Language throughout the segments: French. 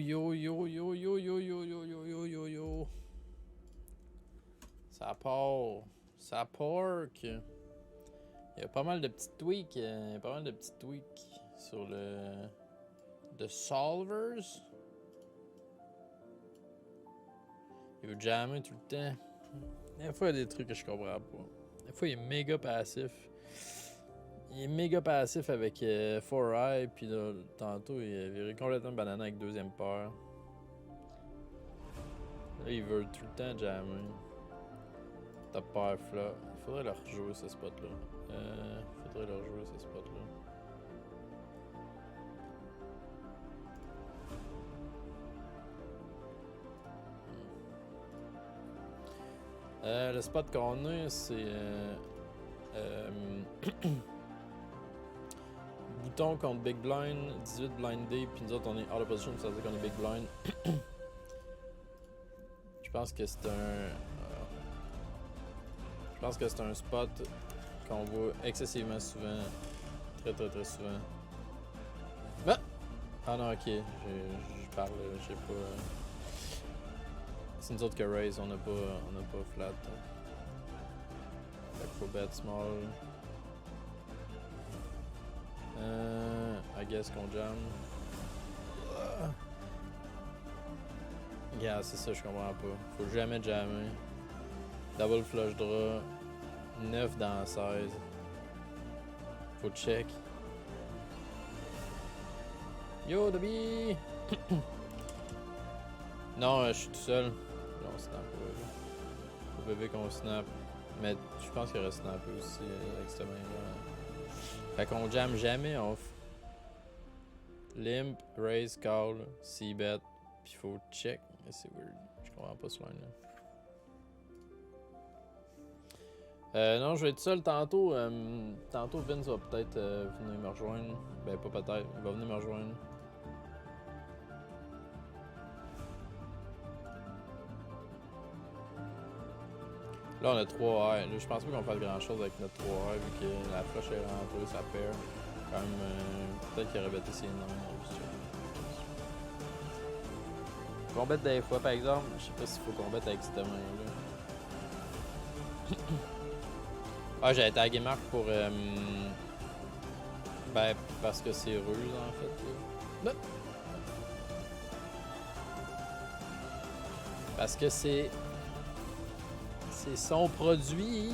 yo, yo, yo, yo, yo, yo, yo, yo, yo, yo, yo. Ça part. Ça pork. Il y a pas mal de petits tweaks. Sur le. De solvers. Il veut jammer tout le temps. Des fois, il y a des trucs que je comprends pas. Des fois, il est méga passif. Il est méga passif avec 4-Eye, puis là, tantôt, il a viré complètement banana avec deuxième peur. Là, il veut tout le temps jammer. Top pair flop. Il faudrait leur rejouer ce spot-là. Le spot qu'on a, c'est bouton contre Big Blind, 18 blindé, puis nous autres on est out of position, ça veut dire qu'on est Big Blind. Je pense que c'est un spot qu'on voit excessivement souvent. Très très très souvent. Ah non, ok, je parle, je sais pas. C'est nous autres que raise, on n'a pas flat. Fait qu'il faut bet small. I guess qu'on jam. Yeah, c'est ça, je comprends pas. Faut jamais jammer. Double flush draw. 9 dans 16. Faut check. Yo, Dobby! Non, je suis tout seul. Là, on snap pas. Faut bébé qu'on snap. Mais je pense qu'il aurait snappé aussi avec cette main-là. Fait qu'on jam jamais off. Limp, raise, call, c-bet. Puis faut check. C'est weird. Je comprends pas ce line-là. Non, je vais être seul tantôt. Tantôt, Vince va peut-être venir me rejoindre. Ben, pas peut-être. Il va venir me rejoindre. Là, on a 3 R. Là, je pense pas qu'on fasse grand chose avec notre 3 R vu que la flush est rentrée, ça perd. Quand même, peut-être qu'il aurait bêté ses noms. Faut qu'on bête des fois, par exemple. Je sais pas s'il faut qu'on bête avec cette main-là. Ah, j'avais tagué Marc pour. Ben, parce que c'est ruse en fait. Là. Parce que c'est. C'est son produit.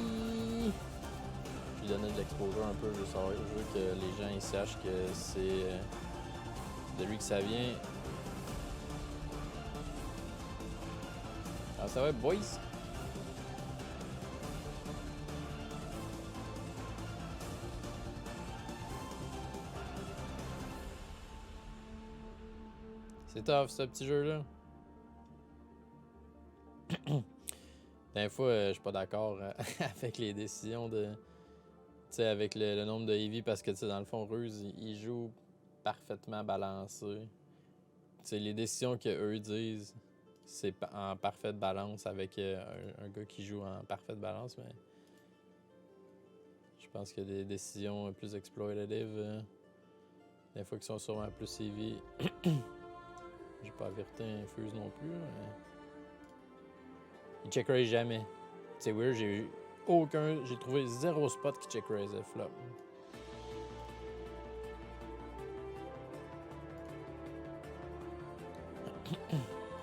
Je lui donnais de l'exposure un peu, je veux que les gens ils sachent que c'est de lui que ça vient. Ah, ça va, boys? C'est tough, ce petit jeu-là. Des fois, je suis pas d'accord avec les décisions de. Tu sais, avec le nombre de heavy, parce que, tu sais, dans le fond, Ruse, il joue parfaitement balancé. Tu sais, les décisions qu'eux disent, c'est en parfaite balance avec un gars qui joue en parfaite balance, mais. Je pense qu'il y a des décisions plus exploitatives. Des fois qui sont sûrement plus heavy. J'ai pas averti Infuse non plus, mais. Il check raise jamais. C'est weird, j'ai trouvé 0 spot qui check raise flop.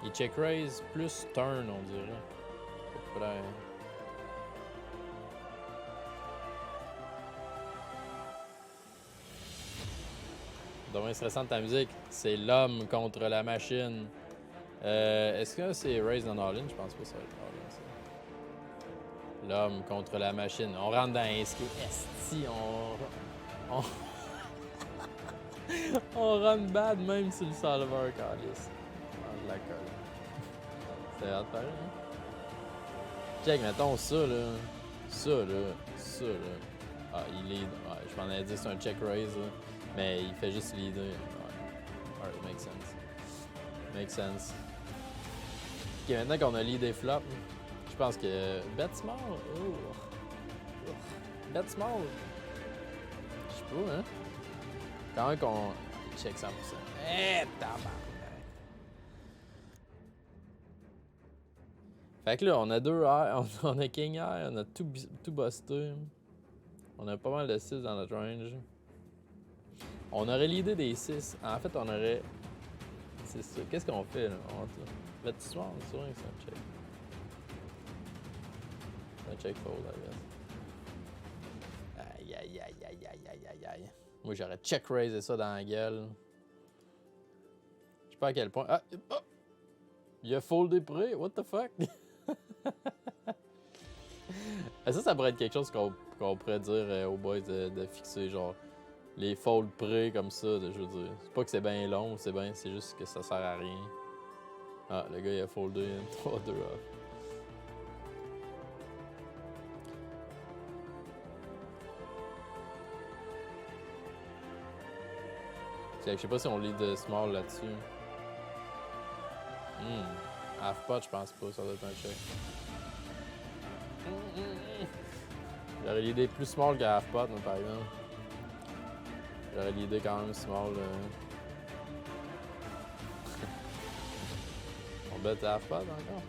Il check raise plus turn, on dirait. Après. Dommage stressant de ta musique, c'est l'homme contre la machine. Est-ce que c'est Raise dans All-In? Je pense pas que ça va être All-In, ça. L'homme contre la machine. On rentre dans un ski. Esti, on run bad même sur le solver, calice. On la colle. C'est hâte pareil, hein? Check, mettons ça, là. Ça, là. Ah, il lead. Ouais, je m'en ai dit c'est un check raise, là. Mais il fait juste leader. Ouais. Alright, makes sense. Makes sense. Ok, maintenant qu'on a lead et flop, je pense que bet small. Bet small. Je sais pas, hein. Quand même qu'on check 100%. Eh, tabarnak. Fait que là, on a 2 R, on a King R, on a tout busté. On a pas mal de 6 dans notre range. On aurait l'idée des 6. En fait, on aurait... C'est ça. Qu'est-ce qu'on fait, là? On va tu soir, c'est sûr que c'est un check. C'est un check fold, I guess. Aïe, aïe, aïe, aïe, aïe, aïe, aïe, aïe. Moi, j'aurais check raisé ça dans la gueule. Je sais pas à quel point... Ah! Oh! Il a foldé près, what the fuck? Ça pourrait être quelque chose qu'on pourrait dire aux boys de fixer, genre, les folds près comme ça, je veux dire. C'est pas que c'est bien long, c'est juste que ça sert à rien. Ah, le gars, il a foldé 3-2 off. Je sais pas si on lit de small là-dessus. Half pot, je pense pas, ça doit être un check. J'aurais l'idée plus small que half pot, par exemple. J'aurais l'idée quand même small. On bet half pot encore?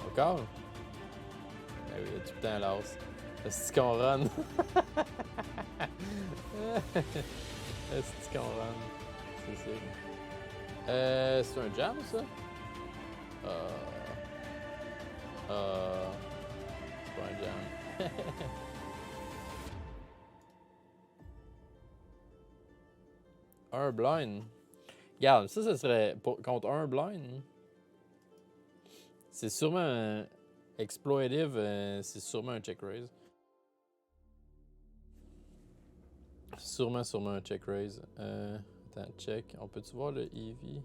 Encore? Ben oui, il y a tout le temps l'as. Est-ce qu'on run? Est-ce qu'on run? C'est sûr. C'est un jam, ça? C'est pas un jam. Un blind. Regarde, ça serait contre un blind. C'est sûrement un exploitive, c'est sûrement un check raise. Sûrement un check raise. Attends, check. On peut-tu voir le EV?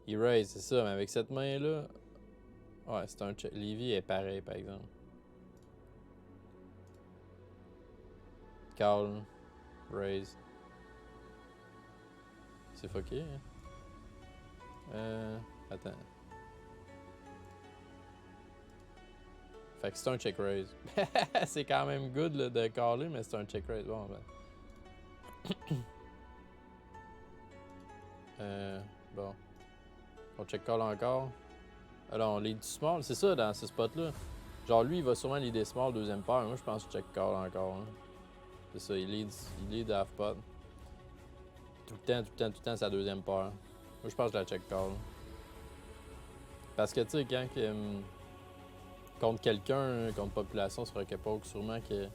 Il raise, c'est ça, mais avec cette main-là. Ouais, c'est un check. L'EV est pareil, par exemple. Call. Raise. C'est fucké, hein? Attends. Fait que c'est un check raise. C'est quand même good là, de caller, mais c'est un check raise. Bon, ben. Bon. On check call encore. Alors, on lead small. C'est ça, dans ce spot-là. Genre, lui, il va sûrement leader small, deuxième paire. Moi, je pense que check call encore. Hein. C'est ça, il lead half pot. Tout le temps, sa deuxième paire. Moi, je pense que je la check call. Parce que, tu sais, quand contre quelqu'un, contre population sur Rocket-Poke, sûrement que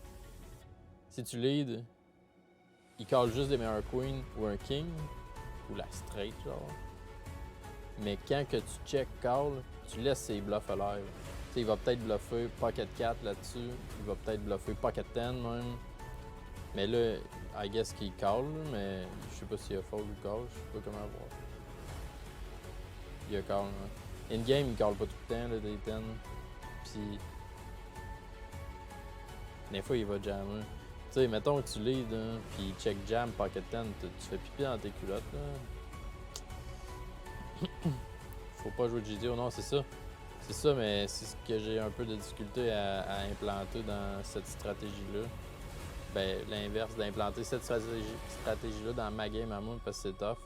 si tu lead, il call juste des meilleurs queens ou un king, ou la straight, genre. Mais quand que tu check call, tu laisses ses bluffs alive. Tu sais, il va peut-être bluffer pocket 4 là-dessus, il va peut-être bluffer pocket 10 même. Mais là, I guess qu'il call, mais je sais pas s'il a fold ou call, je sais pas comment voir. Il a call, hein. In-game, il call pas tout le temps, là, des 10. Puis, des fois, il va jammer. Tu sais, mettons que tu lead, hein, puis check jam, pocket 10, tu fais pipi dans tes culottes, là. Faut pas jouer de GTO, non, c'est ça. C'est ça, mais c'est ce que j'ai un peu de difficulté à implanter dans cette stratégie-là. Ben, l'inverse, d'implanter cette stratégie-là dans ma game à moi, parce que c'est tough.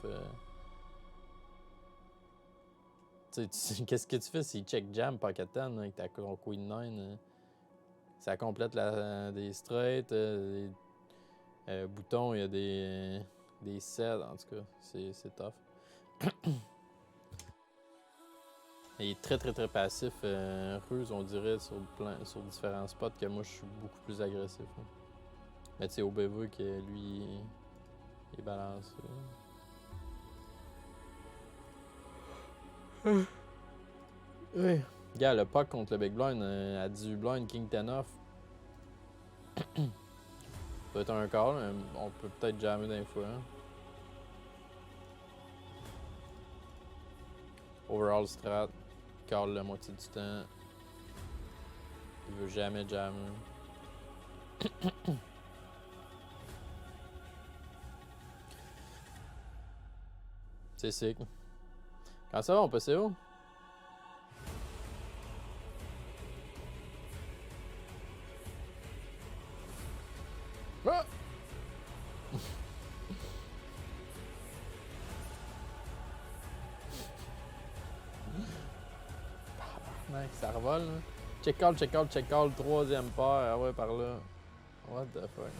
Tu sais, qu'est-ce que tu fais si check jam pocket 10 avec ton queen 9? Ça complète des straights, des boutons, il y a des sets, en tout cas, c'est tough. Il est très passif, Ruse, on dirait, sur différents spots, que moi je suis beaucoup plus agressif. Hein. Mais tu sais, OBV, que lui, il est balancé. Oui. Gars, le puck contre le Big Blind, à 18 blind, King 10 off. Ça doit être un call, mais on peut peut-être jammer d'un fois. Hein. Overall strat, call la moitié du temps. Il veut jamais jammer. C'est sick. Quand ça va, on peut c'est où? Ah! tabarnak, ça revole, là. Check call, check call, check call, troisième paire, ah ouais, par là. What the fuck?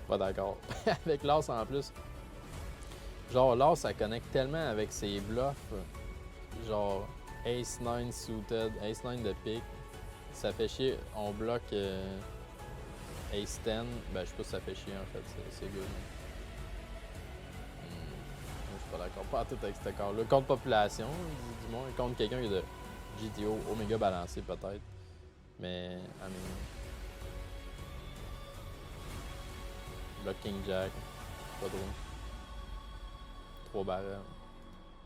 Pas d'accord. Avec l'as en plus. Genre, l'as, ça connecte tellement avec ses bluffs. Genre, Ace 9 suited, Ace 9 de pique. Ça fait chier, on bloque Ace 10. Ben, je sais pas si ça fait chier en fait, c'est good. Moi, je suis pas d'accord. Pas tout avec ce corps-là. Contre population, du moins. Contre quelqu'un qui est de GTO, Omega balancé peut-être. Mais, I mean. Block King Jack. Pas trop. 3 barrels.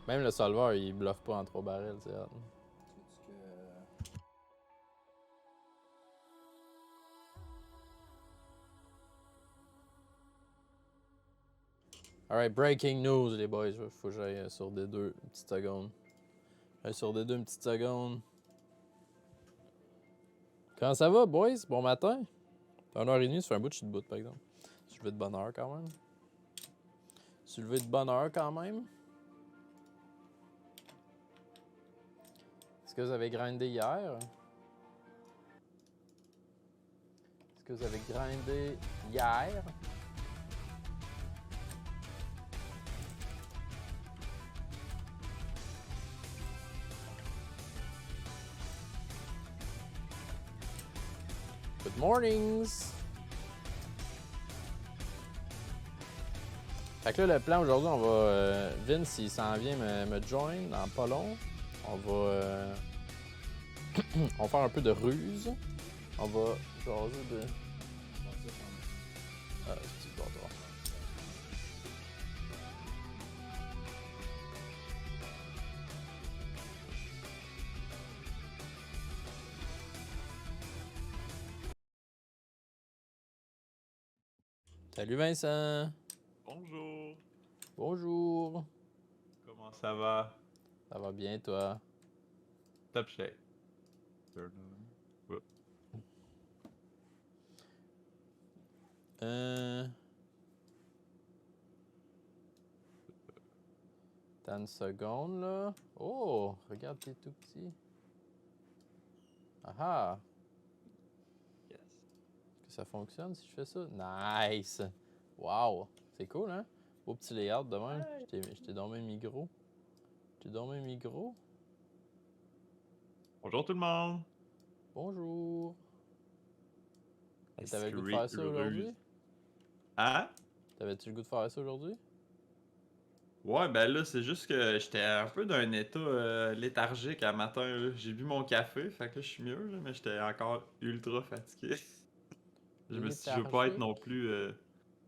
Même le solver, il bluffe pas en 3 barrels, c'est hot. Alright, breaking news, les boys. Faut que j'aille sur D2 une petite seconde. J'aille sur D2 une petite seconde. Comment ça va, boys? Bon matin? 1h30, ça fait un bout de bout, par exemple. Je suis levé de bonne heure quand même. Je suis levé de bonne heure quand même. Est-ce que vous avez grindé hier? Est-ce que vous avez grindé hier? Good mornings! Fait que là, le plan aujourd'hui, on va. Vince, il s'en vient me join dans pas long. On va. On va faire un peu de ruse. On va jaser de. Ah, c'est du bordel. Salut Vincent! Bonjour! Bonjour! Comment ça va? Ça va bien, toi? Top shape. Euh. T'as une seconde, là. Oh! Regarde, t'es tout petit. Ah ah! Yes. Est-ce que ça fonctionne si je fais ça? Nice! Wow! C'est cool, hein? Beau petit layout de même. Je t'ai donné mes micros. Je t'ai donné mes micros. Bonjour tout le monde! Bonjour! Et Est-ce t'avais le que goût de faire ça aujourd'hui? Hein? T'avais-tu le goût de faire ça aujourd'hui? Ouais, ben là, c'est juste que j'étais un peu d'un état léthargique à matin, là. J'ai bu mon café, fait que là, je suis mieux, là, mais j'étais encore ultra fatigué. Je me suis dit, je veux pas être non Léthargique? plus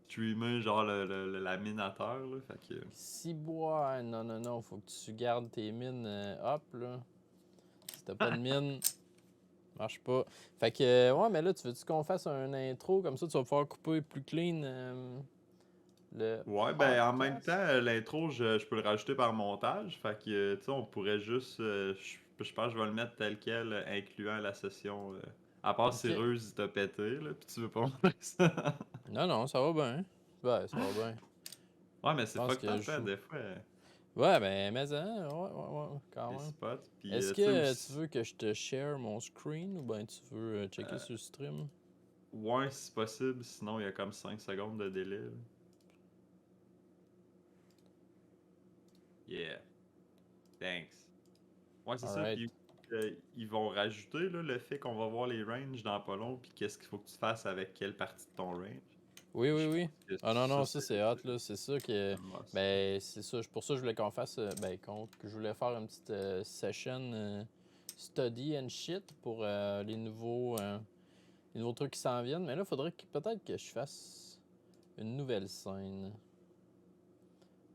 streamer, genre la mine à terre, là, fait que... Ciboire! Non, non, non, faut que tu gardes tes mines up, là. Si t'as pas de mine, marche pas. Fait que, ouais, mais là, tu veux-tu qu'on fasse un intro? Comme ça, tu vas pouvoir couper plus clean le Ouais, ben en même temps, podcast? l'intro, je peux le rajouter par montage. Fait que, tu sais, on pourrait juste. Je pense que je vais le mettre tel quel, incluant la session. À part si Ok. Ruse il t'a pété, là, pis tu veux pas montrer ça. Non, non, ça va bien. Ouais, ça va bien. Ouais, mais Je c'est pense fucked que up, je hein, joue. des fois, Ouais, ben, mais hein, ouais, quand les même. spots. Pis, Est-ce tu sais, que tu aussi. veux que je te share mon screen ou ben tu veux checker sur le stream? Ouais, si possible, sinon il y a comme 5 secondes de délai, là. Yeah, thanks. Ouais, c'est ça. Alright. Puis ils vont rajouter là, le fait qu'on va voir les ranges dans pas long, puis qu'est-ce qu'il faut que tu fasses avec quelle partie de ton range. Oui, oui, Je oui. pense que Ah non, ça, non, ça c'est hot, là. C'est ça que. un must. Ben, c'est ça. Pour ça, je voulais qu'on fasse. Ben, que je voulais faire une petite session study and shit pour les nouveaux trucs qui s'en viennent. Mais là, il faudrait peut-être que je fasse une nouvelle scène.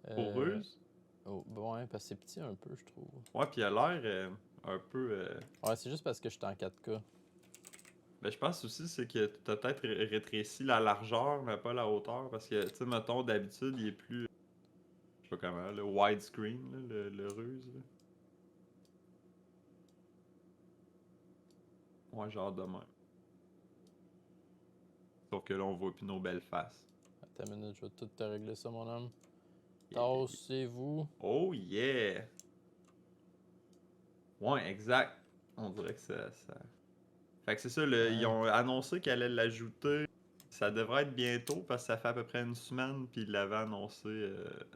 Euh, Poreuse. oh, bon, ouais, parce que c'est petit un peu, je trouve. Ouais, puis il a l'air un peu. Ouais, c'est juste parce que je suis en 4K. Ben, je pense aussi c'est que t'as peut-être rétréci la largeur, mais pas la hauteur. Parce que, tu sais, mettons, d'habitude, il est plus. Je sais pas comment, le widescreen, là, le ruse. Là. Ouais, genre de même. Sauf que là, on voit plus nos belles faces. Attends une minute, je vais tout te régler ça, mon homme. Tassez-vous. Oh yeah! Ouais, exact. On dirait que ça... Fait que c'est ça, ils Ouais. ont annoncé qu'ils allaient l'ajouter. Ça devrait être bientôt parce que ça fait à peu près une semaine, puis ils l'avaient annoncé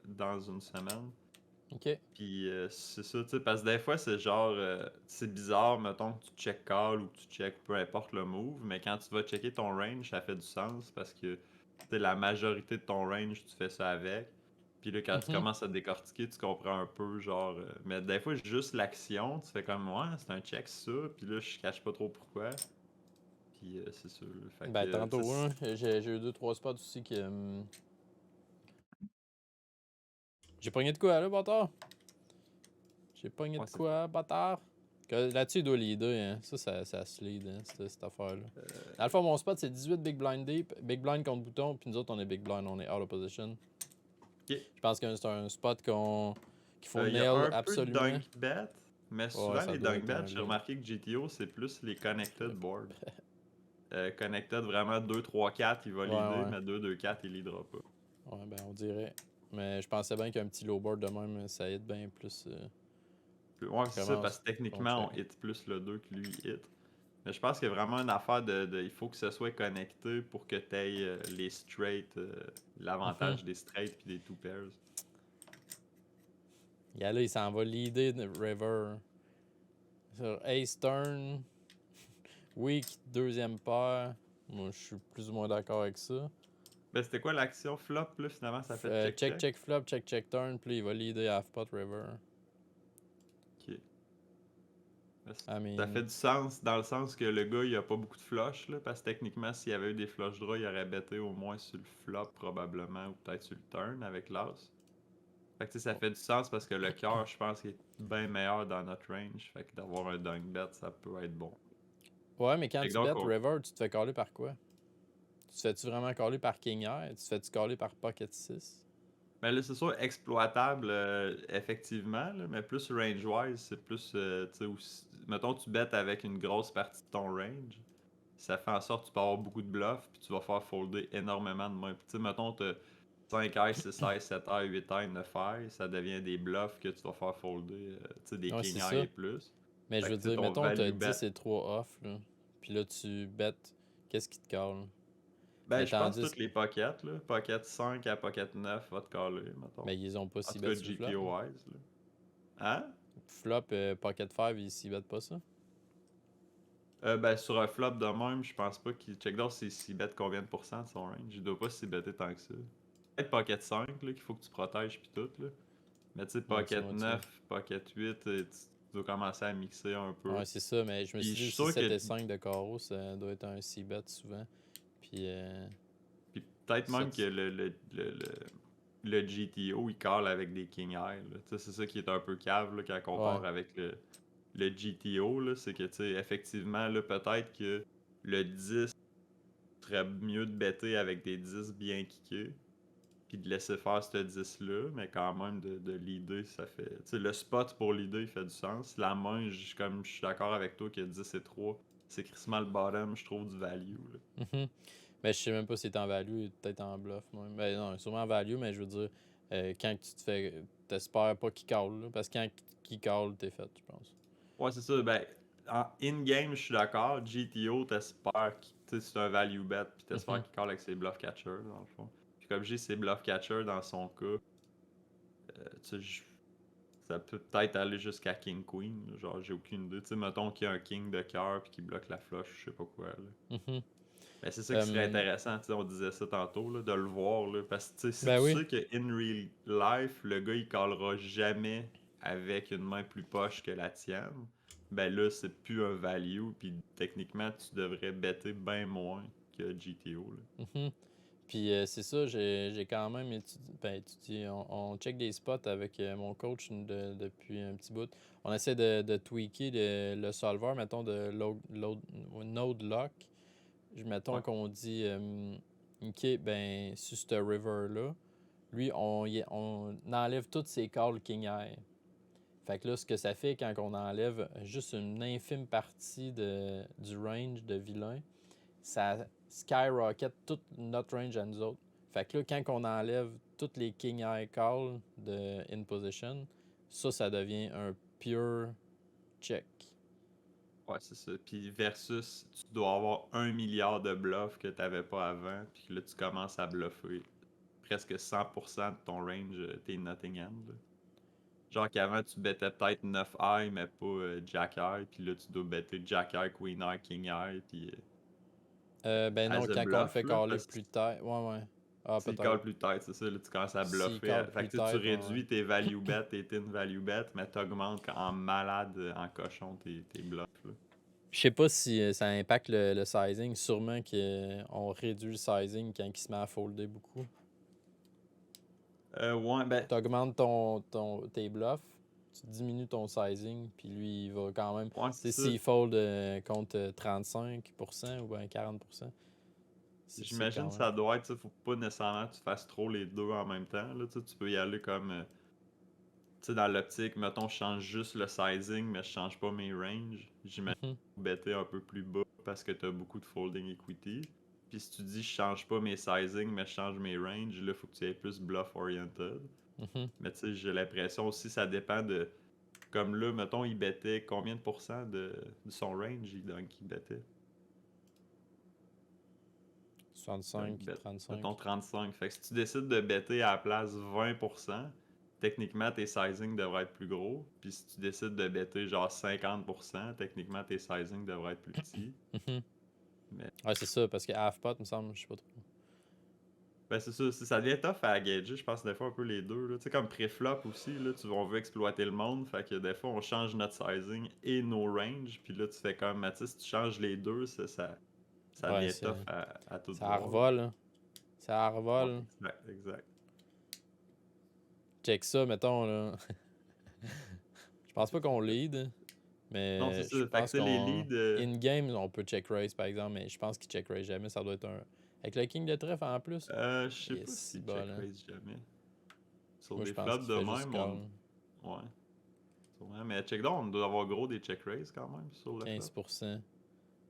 dans une semaine. Ok. Puis c'est ça, tu sais, parce que des fois c'est genre, c'est bizarre, mettons que tu check call ou que tu check peu importe le move, mais quand tu vas checker ton range, ça fait du sens parce que tu sais, la majorité de ton range, tu fais ça avec. Puis là, quand tu Mhm. commences à décortiquer, tu comprends un peu, genre. Mais des fois, juste l'action, tu fais comme, ouais, c'est un check ça, puis là, je cache pas trop pourquoi. Puis c'est ça, là. Fait Ben, que, tu tantôt, sais, hein, j'ai eu 2-3 spots aussi que. J'ai pogné de quoi, là, bâtard? J'ai pogné ouais, de quoi, bâtard? Là-dessus, il doit leader, hein. Ça se lead, hein, cette affaire-là. Dans le fond, mon spot, c'est 18 Big Blind Deep, Big Blind contre bouton, puis nous autres, on est Big Blind, on est out of position. ok. Je pense que c'est un spot qu'il faut Il y a nail un peu de absolument. dunk bet, mais Ouais, souvent ça les doit dunk être bets, un j'ai leg. remarqué que GTO, c'est plus les connected boards. Connected vraiment 2 3 4 il va Ouais, leader, ouais. mais 2 2 4 il leadera pas. Ouais, ben, on dirait. Mais je pensais bien qu'un petit low board de même, ça hit bien plus. Ouais, c'est ça, Comment parce que on techniquement, check. on hit plus le 2 que lui hit. Mais je pense qu'il y a vraiment une affaire il faut que ce soit connecté pour que tu aies les straight, Mhm. l'avantage des straight puis des two pairs. Et là, il s'en va leader de River. Sur Ace Turn, Weak, deuxième paire. Moi, je suis plus ou moins d'accord avec ça. Ben, c'était quoi l'action flop, là, finalement, ça fait Check, check-check? check, flop, check, check, turn, puis il va leader half pot River. Ok. Ben, I ça fait mean, du sens dans le sens que le gars il a pas beaucoup de flush là, parce que techniquement s'il y avait eu des flush draws, il aurait betté au moins sur le flop probablement ou peut-être sur le turn avec l'as. Fait que tu sais, ça fait du sens parce que le cœur, je pense qu'il est bien meilleur dans notre range. Fait que d'avoir un dunk bet, ça peut être bon. ouais, mais quand Fait que tu donc, bets River, tu te fais caller par quoi? Tu te fais-tu vraiment caller par King Air? Tu te fais-tu caller par Pocket 6? ben là, c'est sûr, exploitable, effectivement, là, mais plus range-wise, c'est plus, tu sais, mettons, tu bets avec une grosse partie de ton range, ça fait en sorte que tu peux avoir beaucoup de bluffs, puis tu vas faire folder énormément de mains. Puis, tu sais, mettons, t'as 5 eyes, 6 eyes, 7 eyes, 8 eyes, 9 eyes, ça devient des bluffs que tu vas faire folder, tu sais, des Ouais, king c'est eyes ça. et plus. Mais je Fait veux que, tu sais, dire, ton mettons, t'as value bet. 10 et 3 off, là. Puis là, tu bêtes. Qu'est-ce qui te cale? Ben, Mais je pense que tandis toutes les pockets, là, pocket 5 à pocket 9 va te caller, mettons. mais ils ont pas En si tout bet cas, sur le flop, là. GTO-wise, là. Hein? Flop, Pocket 5, ils s'y bettent pas ça. Ben, sur un flop de même, je pense pas qu'il check d'or c'est s'il bet combien de pourcents de son range. Il doit pas s'y better tant que ça. Peut-être pocket 5, là, qu'il faut que tu protèges pis tout, là. Mais tu sais, pocket Moitié-moitié. 9, pocket 8, tu dois commencer à mixer un peu. Ouais, c'est ça, mais je me Puis suis je dit suis aussi sûr 7 que. et 5 de carreau, ça doit être un C-bet souvent. Puis, Puis peut-être même que 7. le GTO, il call avec des king high, là. Tu sais, c'est ça qui est un peu cave, là, quand on Ouais. compare avec le GTO, là. C'est que, tu sais, effectivement, là, peut-être que le 10 serait mieux de better avec des 10 bien kickés, puis de laisser faire ce 10-là, mais quand même de leader, ça fait. Tu sais, le spot pour leader, il fait du sens. La main, comme je suis d'accord avec toi que 10 et 3, c'est crissement le bottom, je trouve, du value, là. Mhm. Mais je sais même pas si c'est en value, peut-être en bluff. Moi. Ben non, sûrement en value, mais je veux dire, quand tu te fais. T'espères pas qu'il call, là, parce que quand qu'il call, t'es fait, je pense. Ouais, c'est ça. Ben, en in-game, je suis d'accord. GTO, t'espères qu'il. Tu sais, c'est un value bet, puis t'espères Mhm. qu'il call avec ses bluff catchers, dans le fond. Puis comme j'ai ses bluff catchers dans son cas, tu sais, ça peut peut-être aller jusqu'à King Queen. Là. Genre, j'ai aucune idée. Tu sais, mettons qu'il y a un King de cœur, puis qu'il bloque la flush, je sais pas quoi, là. Mhm. Ben, c'est ça qui serait intéressant, tu sais, on disait ça tantôt, là, de le voir, là, parce que tu sais, si Ben tu oui. sais que in real life, le gars il callera jamais avec une main plus poche que la tienne, ben là c'est plus un value, puis techniquement tu devrais better bien moins que GTO, là. Mhm. Puis c'est ça, j'ai quand même étudié. On check des spots avec mon coach depuis un petit bout. On essaie de tweaker le solver, mettons, de node lock. Mettons Ouais. qu'on dit, OK, ben, sur ce river-là, lui, on enlève toutes ses calls king high. Fait que là, ce que ça fait quand on enlève juste une infime partie du range de vilain, ça skyrocket toute notre range à nous autres. Fait que là, quand on enlève toutes les king high calls de in position, ça devient un pure check. Ouais, c'est ça. Puis versus, tu dois avoir 1 milliard de bluffs que t'avais pas avant, puis là, tu commences à bluffer. Presque 100% de ton range, t'es nothing hand, là. Genre qu'avant, tu bettais peut-être 9 high, mais pas Jack high, puis là, tu dois better Jack high, Queen high, King high, puis Ben non, as a quand on le bluff, fait là, caller parce que plus tard. Ouais. Ah, s'il peut-être. call plus tête, c'est ça, là, tu commences à S'il bluffer. call Fait plus que tu sais, tu tard, ouais. réduis tes value bet, tes thin value bet, mais t'augmentes en malade, en cochon, tes bluffs, là. Je sais pas si ça impacte le sizing. Sûrement qu'on réduit le sizing quand il se met à folder beaucoup. Ouais, ben, Tu augmentes tes bluffs, tu diminues ton sizing, puis lui, il va quand même. ouais, Tu c'est sais, ça. s'il fold contre 35% ou bien 40%, c'est J'imagine quand que même. ça doit être, ça, faut pas nécessairement que tu fasses trop les deux en même temps, là, tu peux y aller comme, tu sais, dans l'optique, mettons, je change juste le sizing, mais je change pas mes ranges. J'imagine Mhm, que tu better un peu plus bas parce que tu as beaucoup de folding equity. Puis si tu dis je change pas mes sizing, mais je change mes ranges, là, faut que tu aies plus bluff oriented. mhm. Mais tu sais, j'ai l'impression aussi, ça dépend de. Comme là, mettons, il bettait combien de pourcents de son range, il bettait? Donc, 65, mettons 35. 35. Fait que si tu décides de better à la place 20%, techniquement tes sizing devraient être plus gros. Puis si tu décides de better genre 50%, techniquement tes sizing devraient être plus petits. Mhm. Mais Ouais, c'est ça, parce que half pot, me semble, je sais pas trop. ben c'est ça, ça devient tough à gager, je pense des fois un peu les deux, là. Tu sais, comme pré-flop aussi, là, on veut exploiter le monde, fait que des fois on change notre sizing et nos ranges, puis là tu fais comme, mais tu sais, si tu changes les deux, ça Ouais, devient tough à tout ça voir, là. revole, hein. Ça Ouais, revole. exact, exact. Check ça, mettons, là. Je pense pas qu'on lead, Non, c'est mais ça, je fait que tu pense sais, les qu'on. leads, In-game, on peut check raise, par exemple, mais je pense qu'il check raise jamais. Ça doit être un. Avec le king de trèfle en plus. je sais Yes, pas si si bol, check hein. raise jamais. Sur Moi, je des pense flops qu'il de fait juste même, call. ouais, sûrement. Mais check down, on doit avoir gros des check raise quand même sur le flop. 15%.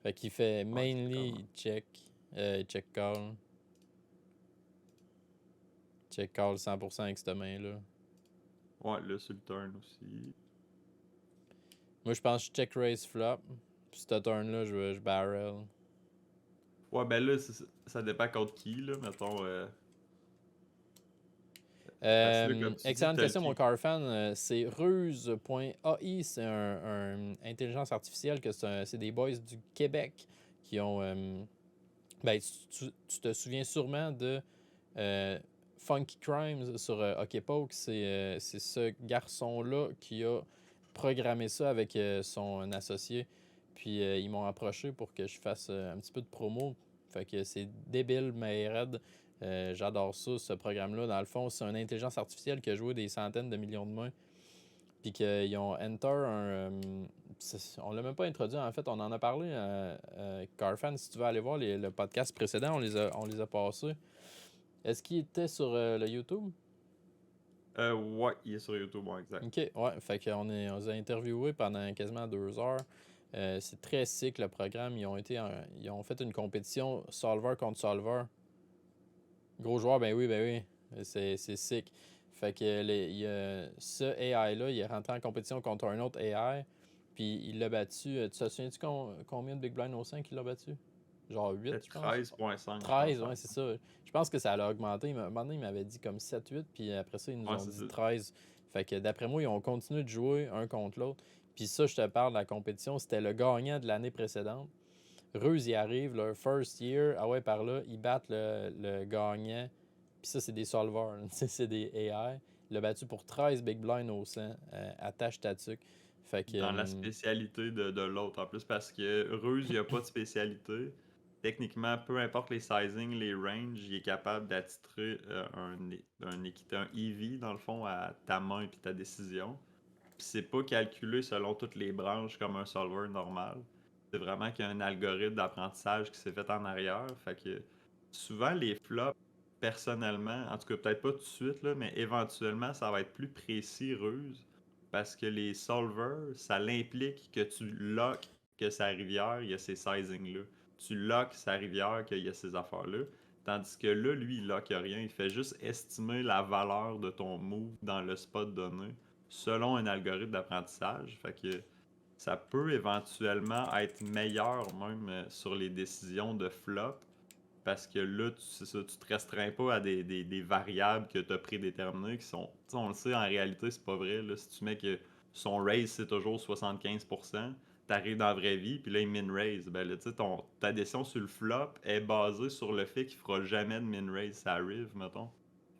Fait qu'il fait Ouais, c'est quand mainly même. check. Check call. Check call 100% avec cette main-là. Ouais, là, sur le turn aussi. Moi, je pense que je check raise flop. Puis cette turn-là, je barrel. Ouais, ben là, ça dépend contre qui, là, mettons. Parce que là, comme tu dis, Excellente t'as le question, mon qui. car fan. C'est ruse.ai. C'est un intelligence artificielle que c'est des boys du Québec qui ont. Ben, tu te souviens sûrement de Funky Crimes sur Poke. C'est ce garçon-là qui a programmé ça avec son associé. Puis ils m'ont approché pour que je fasse un petit peu de promo. Fait que c'est débile, mais raide. J'adore ça, ce programme-là. Dans le fond, c'est une intelligence artificielle qui a joué des centaines de millions de mains. Puis qu'ils ont enter on l'a même pas introduit, en fait. On en a parlé Carfan. Si tu veux aller voir le podcast précédent, on les a passés. Est-ce qu'il était sur le YouTube? Ouais, il est sur YouTube, ouais, exact. Ok, ouais. Fait qu'on on les a interviewés pendant quasiment 2 heures. C'est très sick le programme. Ils ont fait une compétition solver contre solver. Gros joueur, ben oui, ben oui. C'est sick. Fait que ce AI-là, il est rentré en compétition contre un autre AI. Puis il l'a battu. Tu te souviens-tu combien de Big Blind au 5 il l'a battu? Genre 8, C'était je pense. 13,5, je pense, 13, à la ouais, c'est ça. Je pense que ça a augmenté. Un moment donné, il m'avait dit comme 7-8, puis après ça, ils nous fin. Ouais, ont c'est dit ça. 13. Fait que d'après moi, ils ont continué de jouer un contre l'autre. Puis ça, je te parle de la compétition, c'était le gagnant de l'année précédente. Ruse, y arrive, leur first year, ah ouais, par là, ils battent le gagnant. Puis ça, c'est des solvers, c'est des AI. Il l'a battu pour 13 Big Blind au 100, attache tatuc. Fait que, Dans la spécialité de l'autre, en plus, parce que Ruse, il n'y a pas de spécialité. Techniquement, peu importe les sizing, les ranges, il est capable d'attitrer un EV, dans le fond, à ta main et ta décision. Puis c'est pas calculé selon toutes les branches comme un solver normal. C'est vraiment qu'il y a un algorithme d'apprentissage qui s'est fait en arrière. Fait que souvent les flops, personnellement, en tout cas peut-être pas tout de suite, là, mais éventuellement, ça va être plus précis, ruse. Parce que les solvers, ça l'implique que tu lock que sa rivière, il y a ces sizing-là. Tu lock sa rivière qu'il y a ces affaires-là. Tandis que là, lui, il lock rien. Il fait juste estimer la valeur de ton move dans le spot donné selon un algorithme d'apprentissage. Fait que ça peut éventuellement être meilleur même sur les décisions de flop. Parce que là, c'est ça, tu te restreins pas à des variables que tu as prédéterminées qui sont. Tu sais, on le sait, en réalité, c'est pas vrai. Là, si tu mets que son raise, c'est toujours 75%, t'arrives dans la vraie vie, puis là, il min-raise. Ben là, tu sais, ta décision sur le flop est basée sur le fait qu'il fera jamais de min-raise, ça arrive, mettons.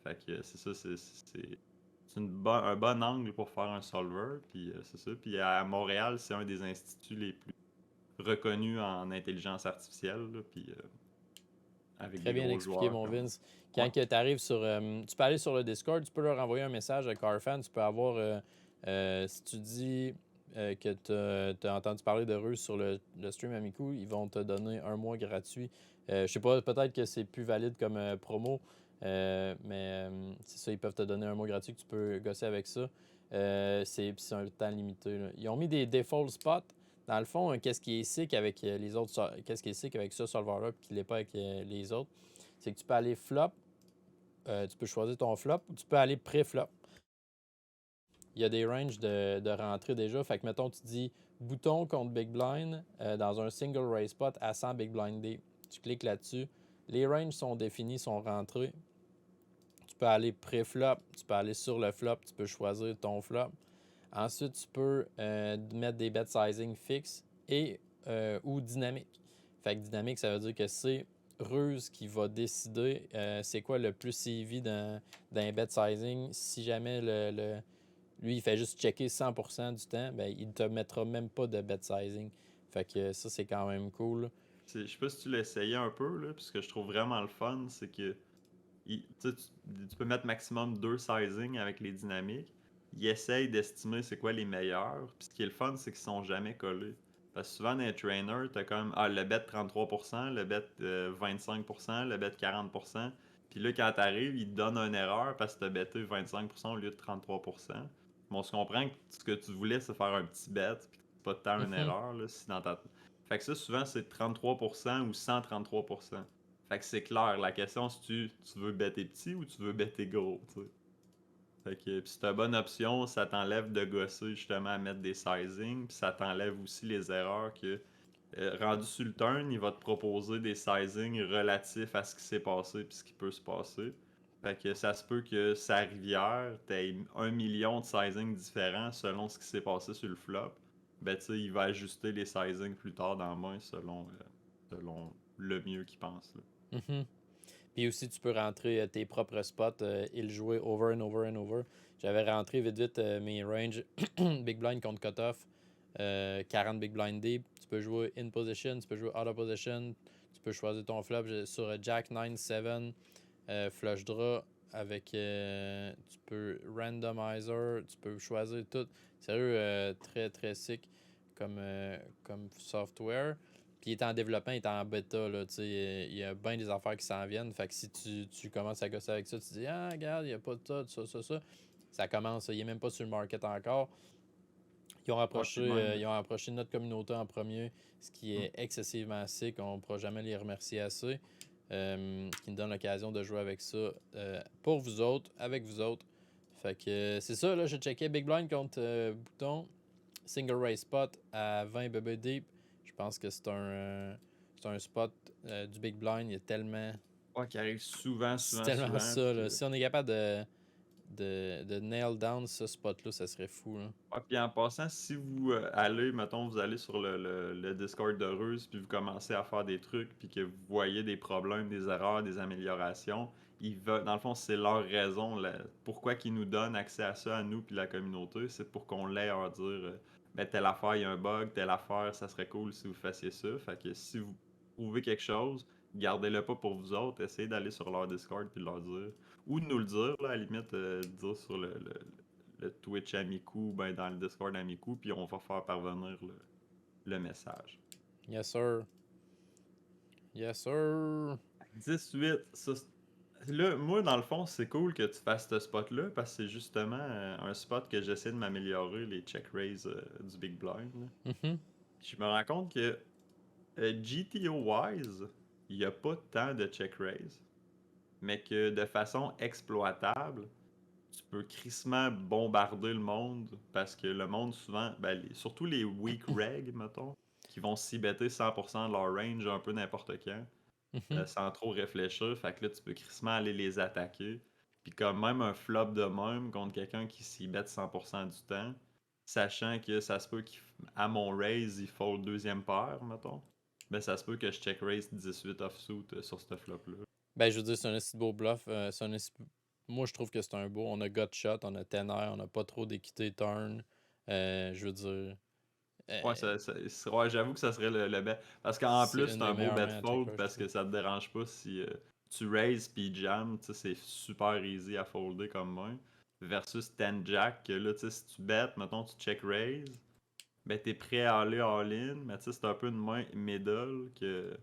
Fait que c'est ça, un bon angle pour faire un solver, puis c'est ça. Puis à Montréal, c'est un des instituts les plus reconnus en intelligence artificielle, là, puis avec Très des bien gros expliqué, joueurs mon comme. Vince. Ouais. Quand tu arrives sur. Tu peux aller sur le Discord, tu peux leur envoyer un message à Carfan. Tu peux avoir. Si tu dis que tu as entendu parler de Russe sur le stream Amiku, ils vont te donner un mois gratuit. Je sais pas, peut-être que c'est plus valide comme promo, mais c'est ça, ils peuvent te donner un mois gratuit que tu peux gosser avec ça. C'est un temps limité, là. Ils ont mis des default spots. Dans le fond, qu'est-ce qui est sick avec les autres, qu'est-ce qui est sick avec ce solver-là et qui l'est pas avec les autres, c'est que tu peux aller flop, tu peux choisir ton flop ou tu peux aller pré-flop. Il y a des ranges de rentrée déjà. Fait que, mettons, tu dis bouton contre Big Blind dans un single raise spot à 100 Big Blind D. Tu cliques là-dessus. Les ranges sont définis, sont rentrés. Tu peux aller pré-flop, tu peux aller sur le flop, tu peux choisir ton flop. Ensuite, tu peux mettre des bet sizing fixes et ou dynamique. Fait que dynamique, ça veut dire que c'est Ruse qui va décider c'est quoi le plus CV d'un bet sizing. Si jamais lui, il fait juste checker 100% du temps, ben, il ne te mettra même pas de bet sizing. Fait que ça, c'est quand même cool. Je sais pas si tu l'as essayé un peu, là, puis ce que je trouve vraiment le fun, c'est que tu peux mettre maximum 2 sizing avec les dynamiques. Il essaye d'estimer c'est quoi les meilleurs. Puis ce qui est le fun, c'est qu'ils sont jamais collés. Parce que souvent dans les trainers, t'as comme le bet 33%, le bet 25%, le bet 40%. Puis là, quand t'arrives, il te donne une erreur parce que t'as betté 25% au lieu de 33%. Bon, on se comprend que ce que tu voulais, c'est faire un petit bet, puis pas tant une Mhm. erreur. Là, si dans ta... Fait que ça, souvent, c'est 33% ou 133%. Fait que c'est clair, la question c'est tu veux bêter petit ou tu veux bêter gros, tu sais. Fait que pis c'est une bonne option, ça t'enlève de gosser justement à mettre des sizing, puis ça t'enlève aussi les erreurs que rendu sur le turn, il va te proposer des sizing relatifs à ce qui s'est passé puis ce qui peut se passer. Fait que ça se peut que sa rivière, t'aies 1 million de sizing différents selon ce qui s'est passé sur le flop. Ben tu sais, il va ajuster les sizing plus tard dans la main selon le mieux qu'il pense, là. Mhm. Puis aussi, tu peux rentrer tes propres spots et le jouer over and over and over. J'avais rentré vite vite mes ranges Big Blind contre Cutoff, 40 Big Blind D. Tu peux jouer in position, tu peux jouer out of position, tu peux choisir ton flop sur Jack 9-7, flush draw avec. Tu peux randomizer, tu peux choisir tout. Sérieux, très très sick comme software. Puis il est en développement, il est en bêta. Là, il y a bien des affaires qui s'en viennent. Fait que si tu commences à gosser avec ça, tu dis ah, regarde, il n'y a pas de ça. Ça commence, il n'est même pas sur le market encore. Ouais, puis même. Ils ont approché notre communauté en premier, ce qui Hmm. est excessivement sick. On ne pourra jamais les remercier assez. Qui nous donne l'occasion de jouer avec ça pour vous autres, avec vous autres. Fait que c'est ça, là, je checkais Big Blind contre Bouton. Single race spot à 20 BB deep. Je pense que c'est un spot du Big Blind. Il y a tellement. Ouais, qui arrive souvent, C'est souvent, tellement souvent. ça. Puis Là. Si on est capable de nail down ce spot-là, ça serait fou. Là. ouais, puis en passant, si vous allez, mettons, vous allez sur le Discord de Ruse, puis vous commencez à faire des trucs, puis que vous voyez des problèmes, des erreurs, des améliorations, dans le fond, c'est leur raison. Pourquoi ils nous donnent accès à ça, à nous, puis la communauté, c'est pour qu'on l'ait à leur dire, ben, telle affaire, il y a un bug, telle affaire, ça serait cool si vous fassiez ça. Fait que si vous trouvez quelque chose, gardez-le pas pour vous autres, essayez d'aller sur leur Discord, puis de leur dire. Ou de nous le dire, là, à la limite, dire sur le Twitch Amiku, ben dans le Discord Amiku, puis on va faire parvenir le message. Yes, sir. Yes, sir. 18, là, moi, dans le fond, c'est cool que tu fasses ce spot-là, parce que c'est justement un spot que j'essaie de m'améliorer, les check raise du Big Blind, là. Mhm. Je me rends compte que GTO-wise, il n'y a pas tant de check raise. mais que de façon exploitable, tu peux crissement bombarder le monde parce que le monde, souvent, ben, surtout les weak reg, mettons, qui vont s'y better 100% de leur range un peu n'importe quand, Mhm. sans trop réfléchir. Fait que là, tu peux crissement aller les attaquer. Puis quand même un flop de même contre quelqu'un qui s'y bête 100% du temps, sachant que ça se peut qu'à mon raise, il faut le deuxième paire, mettons. Ben ça se peut que je check raise 18 offsuit sur ce flop-là. Ben, je veux dire, c'est un assez beau bluff. Moi, je trouve que c'est un beau. On a Gutshot, on a Tener, on a pas trop d'équité turn. Je veux dire, Ouais, euh, ouais, j'avoue que ça serait le bet. Parce qu'en c'est plus, une c'est des un beau meilleures bet mains à check fold raise, je parce trouve. que ça te dérange pas si tu raises puis jam, tu sais, c'est super easy à folder comme main. Versus 10 jack, que là, tu sais, si tu bet, mettons, tu check raise, ben t'es prêt à aller all-in, mais tu sais, c'est un peu une main middle que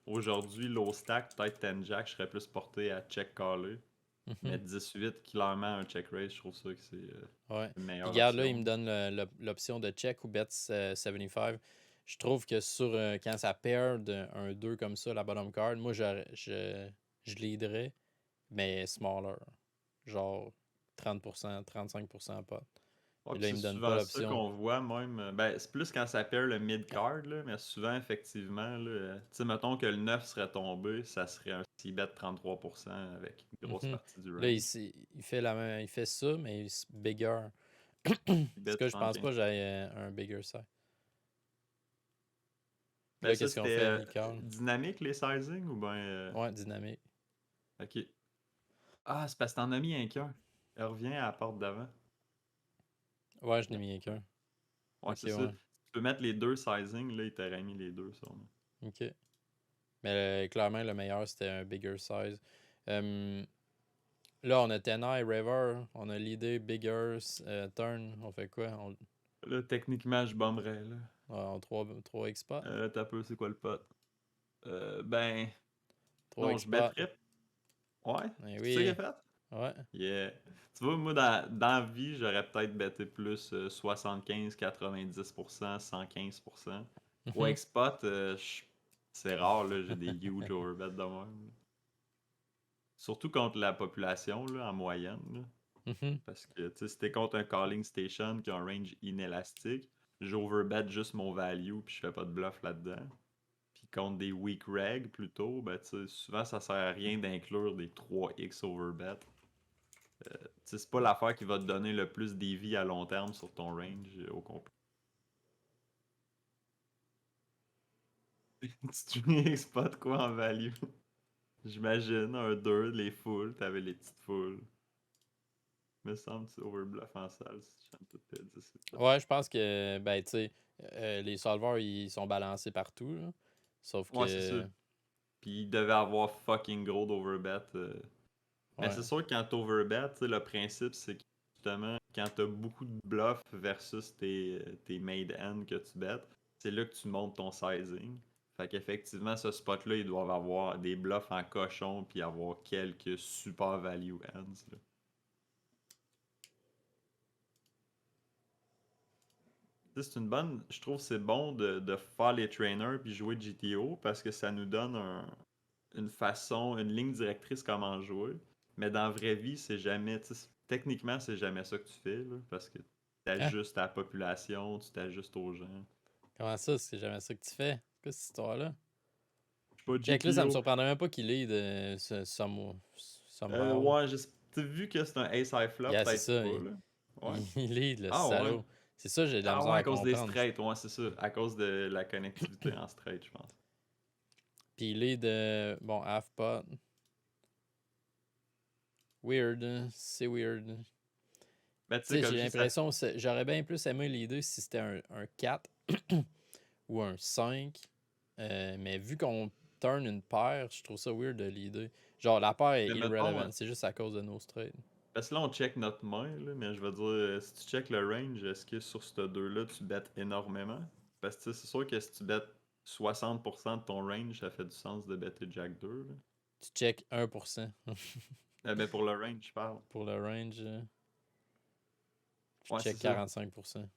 aujourd'hui, low stack, peut-être 10 jack, je serais plus porté à check caller. Mais Mhm. 18, clairement, un check raise, je trouve ça que c'est Ouais. une Puis meilleure regarde, là, il me option. donne l'option de check ou bet 75. Je trouve que quand ça perd un 2 comme ça, la bottom card, moi, je leaderais, mais smaller. Genre 30%, 35% pot. Ouais, Puis puis là, il c'est me donne pas souvent ça l'option. qu'on voit même. Ben, c'est plus quand ça perd le mid-card, là, mais souvent, effectivement, là, tu sais, mettons que le 9 serait tombé, ça serait un c-bet 33% avec une grosse Mhm. partie du Là, range. il fait il fait ça, mais c'est bigger. Parce C-bet que je pense pas 75. que j'ai un bigger size. Puis Ben, là, ça, qu'est-ce qu'on c'était fait? Il call. dynamique, les sizing, ou ben... Ouais, dynamique. Ok. Ah, c'est parce que t'en as mis un qu'un. Elle revient à la porte d'avant. Ouais, je n'ai mis qu'un. Ouais, Ok, c'est ça. ouais. Tu peux mettre les deux sizing, là, il t'aurait mis les deux, sûrement. Ok. Mais clairement, le meilleur, c'était un bigger size. Euh, Là, on a Tenai, River, on a l'idée, Bigger, Turn. On fait quoi? Là, techniquement, je bomberais, là. On 3 X-Pot. T'as peu, c'est quoi le pot? Ben... 3 Non, je X-Pot. mettrais... Ouais? Eh C'est ça qu'il a oui. fait? Ouais. Yeah. Tu vois, moi, dans la vie, j'aurais peut-être betté plus 75-90%, 115%. 3 Mhm. expot, c'est rare, là, j'ai des huge overbets de même. Surtout contre la population, là, en moyenne. Là. Mhm. Parce que, tu sais, si t'es contre un calling station qui a un range inélastique, j'overbet juste mon value, puis je fais pas de bluff là-dedans. Puis contre des weak reg, plutôt, ben, tu sais, souvent, ça sert à rien d'inclure des 3x overbet. T'sais, c'est pas l'affaire qui va te donner le plus d'EV à long terme sur ton range au complet. Tu mixes pas de quoi en value. J'imagine un 2 les foules, t'avais les petites foules. Me semble que tu overbluff en salle si tu chantes tout tes 10 Ouais, je pense que, ben, tu sais, les solvers, ils sont balancés partout, là. Sauf Ouais, c'est ça. que, Puis il devait avoir fucking gros d'overbet. Mais ouais. c'est sûr que quand t'overbet, tu sais, le principe c'est que justement, quand t'as beaucoup de bluffs versus tes made end que tu bets, c'est là que tu montes ton sizing. Fait qu'effectivement, ce spot-là, ils doivent avoir des bluffs en cochon puis avoir quelques super value ends. Là. Tu sais, c'est une bonne. Je trouve que c'est bon de faire les trainers puis jouer GTO parce que ça nous donne une façon, une ligne directrice comment jouer. Mais dans la vraie vie, c'est jamais. Tu sais, techniquement, c'est jamais ça que tu fais là, parce que tu Hein? t'ajustes à la population, tu t'ajustes aux gens. Comment ça? C'est jamais ça que tu fais? C'est quoi cette histoire-là? Je suis pas Check, là, ça me GTO. surprendrait même pas qu'il ait de somehow. Ouais, t'as vu que c'est un ace high flop, Yeah, c'est peut-être ça. pas là. Ouais. Il lead, le Ah ouais. salaud. C'est ça, j'ai de la Ah misère ouais, à à cause des comprendre. straights, ouais, c'est ça. À cause de la connectivité en straight, je pense. Puis il est de. Bon, half-pot. Weird, hein. C'est weird. Tu Mais tu sais, sais, comme j'ai je dis, ça. l'impression j'aurais bien plus aimé l'idée si c'était un 4 ou un 5. Mais vu qu'on turn une paire, je trouve ça weird de l'idée. Genre, la paire est Mais mettons, irrelevant. C'est juste à cause de nos straight. parce que là, on check notre main, là, mais je veux dire, si tu check le range, est-ce que sur ce deux-là, tu bets énormément? Parce que tu sais, c'est sûr que si tu bets 60% de ton range, ça fait du sens de better Jack 2. Là. Tu check 1% Ben pour le range, je parle. pour le range. Tu Ouais, c'est check ça. 45%.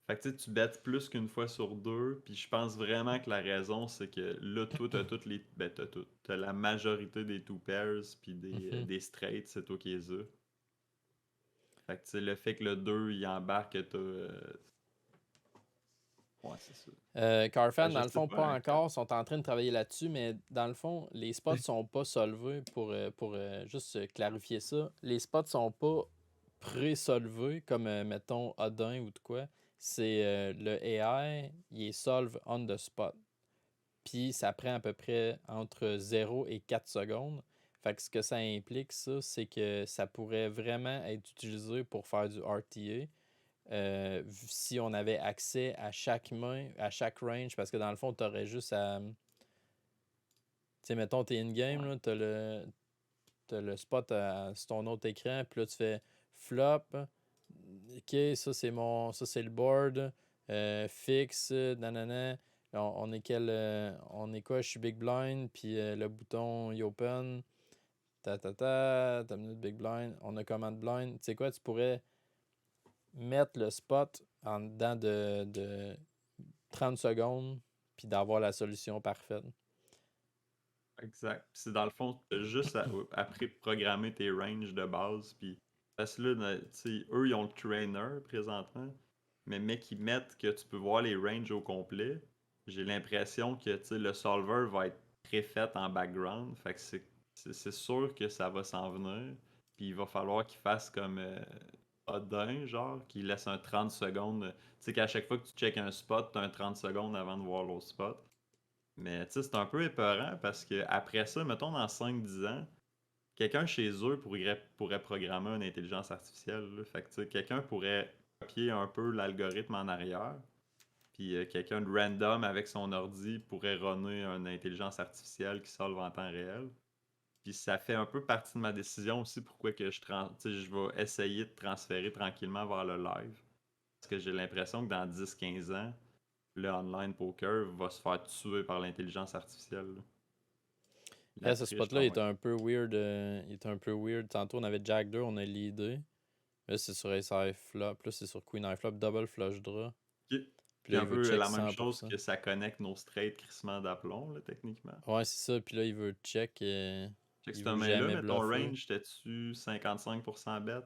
Fait que tu sais, tu bêtes plus qu'une fois sur deux, puis je pense vraiment que la raison, c'est que là, toi, t'as toutes les... Ben, t'as tout. T'as la majorité des two pairs, puis Mhm. des straights, c'est toi qui les as. Fait que tu sais, le fait que le 2, il embarque, t'as... Ouais, c'est ça. Carfan, Ben, dans je le sais fond, pas pas encore. encore, sont en train de travailler là-dessus, mais dans le fond, les spots sont pas solvés pour juste clarifier ça. Les spots sont pas pré-solvés, comme mettons Odin ou de quoi. C'est le AI, il est solve on the spot. Puis ça prend à peu près entre 0 et 4 secondes. Fait que ce que ça implique, ça, c'est que ça pourrait vraiment être utilisé pour faire du RTA. Si on avait accès à chaque main, à chaque range, parce que dans le fond, tu aurais juste à. Tu sais, mettons, t'es Ouais. in-game, t'as le spot sur ton autre écran, puis là, tu fais flop. Ok, ça c'est mon. Ça c'est le board. Fixe, nanana. On est quel. On est quoi? Je suis big blind, puis le bouton il open. T'as minute big blind. On a command blind. Tu sais quoi, tu pourrais mettre le spot en dedans de 30 secondes, puis d'avoir la solution parfaite. Exact. Puis c'est dans le fond, t'as juste à pré-programmer tes ranges de base. Puis parce que là, tu sais, eux, ils ont le trainer présentement. Mais mec, ils mettent que tu peux voir les ranges au complet. J'ai l'impression que tu sais, le solver va être préfait en background. Fait que c'est sûr que ça va s'en venir. Puis il va falloir qu'ils fassent comme Odin, genre, qui laisse un 30 secondes. Tu sais qu'à chaque fois que tu checkes un spot, t'as un 30 secondes avant de voir l'autre spot. Mais tu sais, c'est un peu épeurant parce que après ça, mettons dans 5 10 ans, quelqu'un chez eux pourrait programmer une intelligence artificielle. Là. Fait que tu sais, quelqu'un pourrait copier un peu l'algorithme en arrière. Puis quelqu'un de random avec son ordi pourrait runner une intelligence artificielle qui solve en temps réel. Puis ça fait un peu partie de ma décision aussi pourquoi que tu sais, je vais essayer de transférer tranquillement vers le live. Parce que j'ai l'impression que dans 10 15 ans, le online poker va se faire tuer par l'intelligence artificielle. Là. La Yeah, ce triche spot-là va il moins. était un peu weird. Il était un peu weird. Tantôt, on avait Jack 2, on a leadé. Là, c'est sur Ace High Flop. Là, c'est sur Queen High Flop. Double flush draw. Ok. Puis Puis là, un il veut peu check la même chose 100%. que ça connecte nos straight crissement d'aplomb, là, techniquement. Ouais, c'est ça. Puis là, il veut check. Fait que Il cette veut main-là, jamais mais ton bluffer. range, t'es-tu 55% bet?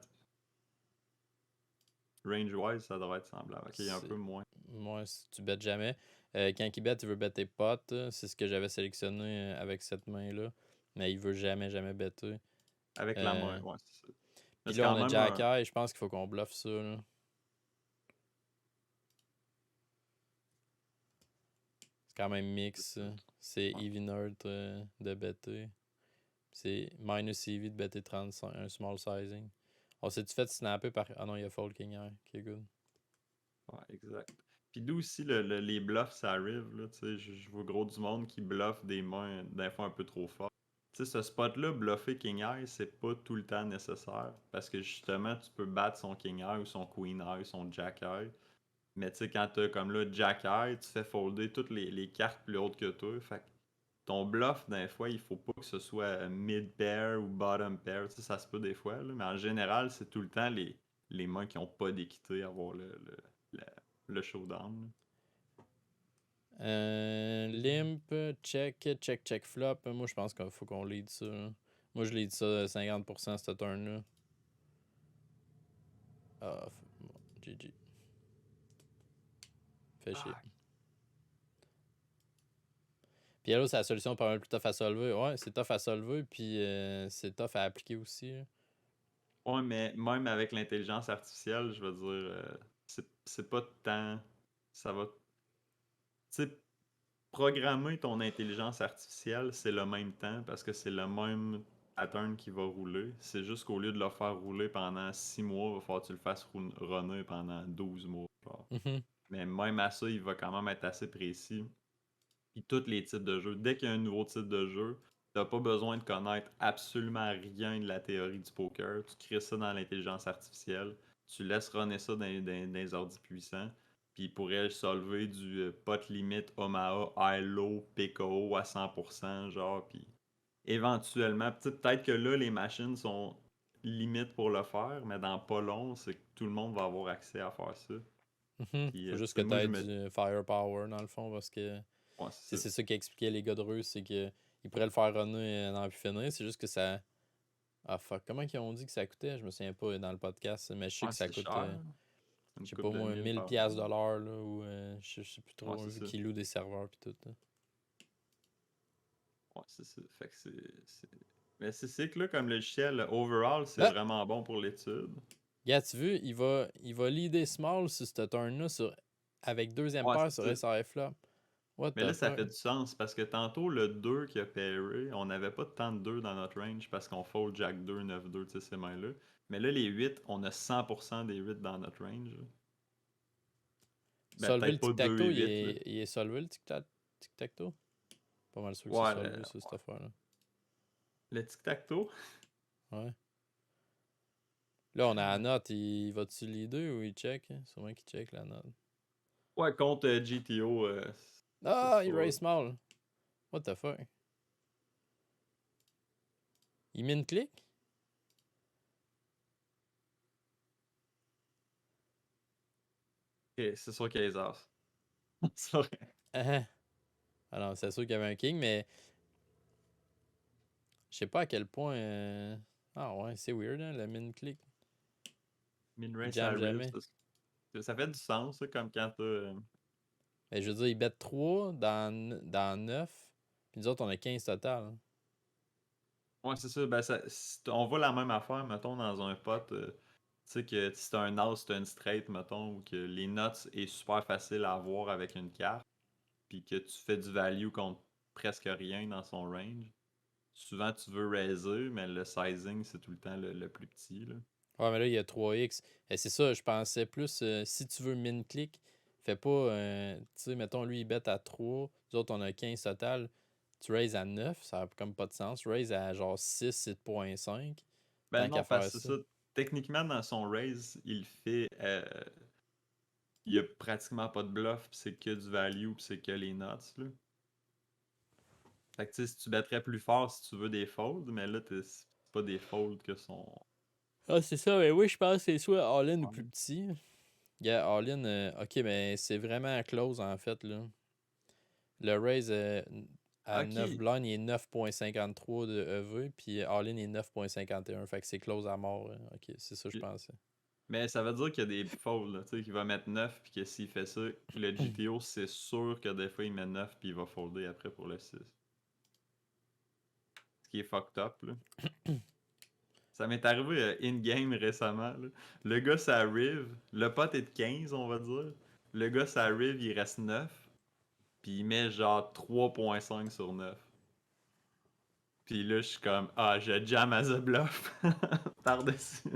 Range-wise, ça devrait être semblable. Ok, un peu C'est... moins. Moi, si tu bêtes jamais. Quand il bet, il veut bet tes potes. C'est ce que j'avais sélectionné avec cette main-là. Mais il veut jamais, jamais better. Avec la main, Euh, ouais, c'est ça. Mais Puis c'est là, on quand a même Jack un. High. Je pense qu'il faut qu'on bluffe ça. Là. C'est quand même C'est mix. ça. C'est Ouais. even earth de better. C'est minus EV de better 35, un small sizing. On s'est-tu fait snapper par. Ah non, il y a Fold King hier. Ok, good. Ouais, exact. Puis d'où aussi les bluffs, ça arrive, là, tu sais, je vois gros du monde qui bluffe des mains, des fois un peu trop fort. Tu sais, ce spot-là, bluffer King Eye, c'est pas tout le temps nécessaire, parce que justement, tu peux battre son King Eye ou son Queen Eye, son Jack Eye. Mais tu sais, quand t'as comme là Jack Eye, tu fais folder toutes les cartes plus hautes que toi, fait que ton bluff, des fois, il faut pas que ce soit mid pair ou bottom pair, tu sais, ça se peut des fois, là, mais en général, c'est tout le temps les mains qui ont pas d'équité à avoir le, le showdown. Limp, check, check, check, flop. Moi, je pense qu'il faut qu'on lead ça. Là. Moi, je lead ça 50% cette turn-là. Ah, bon, GG. Fait chier. Ah, Puis là, c'est la solution pas mal plus tough à solver. Ouais, c'est tough à solver, puis c'est tough à appliquer aussi. Là. ouais, mais même avec l'intelligence artificielle, je veux dire, c'est pas tant. Ça va. Tu sais, programmer ton intelligence artificielle, c'est le même temps parce que c'est le même pattern qui va rouler. C'est juste qu'au lieu de le faire rouler pendant 6 mois, il va falloir que tu le fasses runner pendant 12 mois. Genre. Mhm. Mais même à ça, il va quand même être assez précis. Puis tous les types de jeux. Dès qu'il y a un nouveau type de jeu, t'as pas besoin de connaître absolument rien de la théorie du poker. Tu crées ça dans l'intelligence artificielle. Tu laisses runner ça dans les ordi puissants. Puis il pourrait solver du pot limit Omaha, high-low, PKO à 100%, genre. Puis éventuellement, peut-être que là, les machines sont limites pour le faire, mais dans pas long, c'est que tout le monde va avoir accès à faire ça. Puis, Faut tu juste que sais, tu moi, je aies me. du firepower, dans le fond, parce que Ouais, c'est ça. c'est ça qu'expliquaient les gars de Russe, c'est que ils pourraient le faire runner dans le finir, c'est juste que ça. Ah fuck, comment ils ont dit que ça coûtait? Je me souviens pas dans le podcast, mais je sais Ouais, que ça c'est coûte, cher. Une je sais pas coupe de moi, 1000 1000$ par jour. de l'heure, là, ou je sais plus Ouais, trop, c'est vu ça. qu'ils louent des serveurs pis tout. Là. Ouais, c'est ça. Fait que Mais c'est que là, comme logiciel, overall, c'est Ah! vraiment bon pour l'étude. Gars, tu veux, il va leader small sur ce turn-là avec deuxième Ouais, paire c'est sur ça. SRF flop. What Mais the là, ça fuck? fait du sens parce que tantôt, le 2 qui a pairé, on n'avait pas tant de 2 dans notre range parce qu'on fold Jack 2, 9 2, tu sais, ces mains-là. Mais là, les 8, on a 100% des 8 dans notre range. Ben, Solver le peut-être pas 2 et tic-tac-toe, 8, là. il est solvé le tic-tac-toe? Pas mal sûr que c'est Ouais, solvé, ça, cette affaire-là. le tic-tac-toe. Ouais. Là, on a la note, il va-tu leader ou il check? Sûrement qu'il check la note. Ouais, contre GTO, c'est Ah, il sûr. raise small. What the fuck? Il min click? Ok, c'est sûr qu'il y a les as. C'est vrai. Ah, alors, c'est sûr qu'il y avait un king, mais je sais pas à quel point. Ah ouais, c'est weird, hein, le min click. Il Min-range, ça jam arrive. jamais. Ça fait du sens, ça, comme quand t'as. Mais je veux dire, il bet 3 dans 9. Puis nous autres, on a 15 total. Hein. Ouais, c'est ça. Ben, on voit la même affaire, mettons, dans un pot. Tu sais que si t'as un as, t'as une straight, mettons, ou que les nuts est super facile à avoir avec une carte, puis que tu fais du value contre presque rien dans son range. Souvent, tu veux raiser, mais le sizing, c'est tout le temps le plus petit, là. Ouais, mais là, il y a 3x. Et c'est ça, je pensais plus, si tu veux min click, fais pas, tu sais, mettons, lui, il bet à 3. Nous autres, on a 15 total. Tu raises à 9, ça n'a comme pas de sens. Raise à genre 6, 7.5. Ben Tant non, qu'à parce faire que c'est ça. ça. Techniquement, dans son raise, il fait. Il y a pratiquement pas de bluff, pis c'est que du value, pis c'est que les nuts, là. Fait que tu sais, si tu battrais plus fort si tu veux des folds, mais là, c'est pas des folds que son. Ah, c'est ça, mais oui, je pense que c'est soit all-in ou plus petit. Yeah, all-in, ok, mais c'est vraiment close en fait, là. Le raise à 9 Ok, blinds, il est 9.53 de EV, puis all-in est 9.51. Fait que c'est close à mort. Ok, c'est ça, je pensais. mais ça veut dire qu'il y a des folds, là, tu sais, qu'il va mettre 9 puis que s'il fait ça, le GTO, c'est sûr que des fois, il met 9 puis il va folder après pour le 6. Ce qui est fucked up, là. Ça m'est arrivé in-game récemment, là. Le gars, ça arrive, le pot est de 15, on va dire. Le gars, ça arrive, il reste 9, puis il met genre 3.5 sur 9. Puis là, je suis comme, ah, je jam as a bluff par-dessus.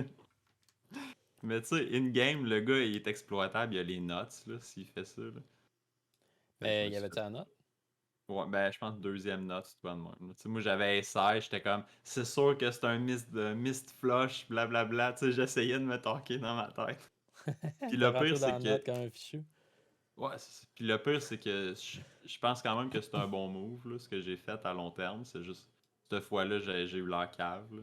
Mais tu sais, in-game, le gars, il est exploitable, il a les nuts, là, s'il fait ça, là. Fait que je Mais me il y suis avait fait. la note? Ouais, ben, je pense deuxième note, tu vois de même. Tu sais, moi, j'avais 16, j'étais comme, c'est sûr que c'est un mist flush, blablabla. Tu sais, j'essayais de me talker dans ma tête. Puis T'as le pire, rentré dans c'est la que. note comme un fichu. Ouais, c'est ça. Puis le pire, c'est que je pense quand même que c'est un bon move, là, ce que j'ai fait à long terme. C'est juste, cette fois-là, j'ai eu l'air cave, là.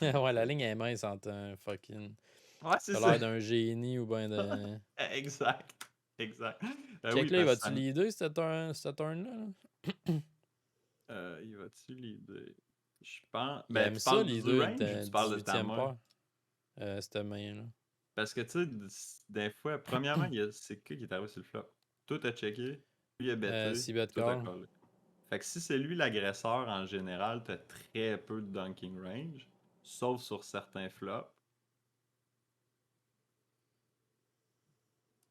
Mais Ouais, tu la sais. ligne est mince entre un fucking. Ouais, c'est T'as ça. l'air d'un génie ou ben de. Exact. Exact. Check Oui, là, il parce que ça va-tu leader ce turn-là? Là? il va-tu l'idée? Je pense. Il Ben, aime tu ça, parles du leader range ou de tu parles de ta 18e main? paire, cette main-là. Parce que tu sais, des fois, premièrement, c'est qui est arrivé sur le flop? Toi, t'as checké, lui a betté, Si bet toi t'as call. collé. Fait que si c'est lui l'agresseur, en général, t'as très peu de dunking range, sauf sur certains flops.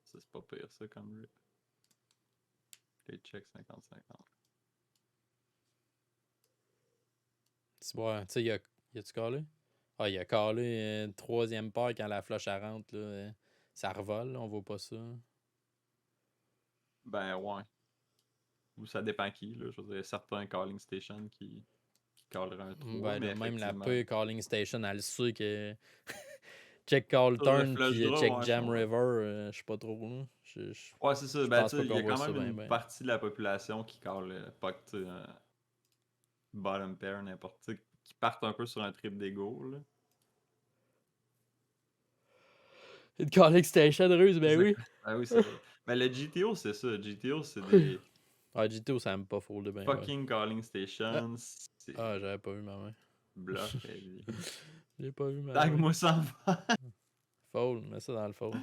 Ça, c'est pas pire, ça, comme rip. Ok, check 50-50. Tu vois, tu sais, il a-tu callé? Ah, il a callé troisième paire quand la flush elle rentre, là. Ça revole, là, on voit pas ça. Ben ouais. Ou ça dépend qui, là. Je veux dire, certains calling stations qui calleraient un 3, Ben mais là, même la effectivement. peu calling station, elle sait que check call Sur le turn flush puis draw, check ouais, je jam comprends. river, je sais pas trop, là. Ouais, c'est ça. Je Ben, tu pense sais, pas il y qu'on a voit quand ça même ben une ben. partie de la population qui colle pas que, tu sais, un bottom pair, n'importe, tu sais, qui partent un peu sur un trip d'ego, là. Une calling station ruse, ben oui. Ah oui, c'est vrai. Mais le GTO, c'est ça. GTO, c'est des Ah, GTO, ça aime pas folder ben ouais. fucking calling Ah, stations. C'est ah, j'avais pas vu ma main. bluff heavy. J'ai pas vu ma main. Tag-moi ça. Fold, mets ça dans le fold.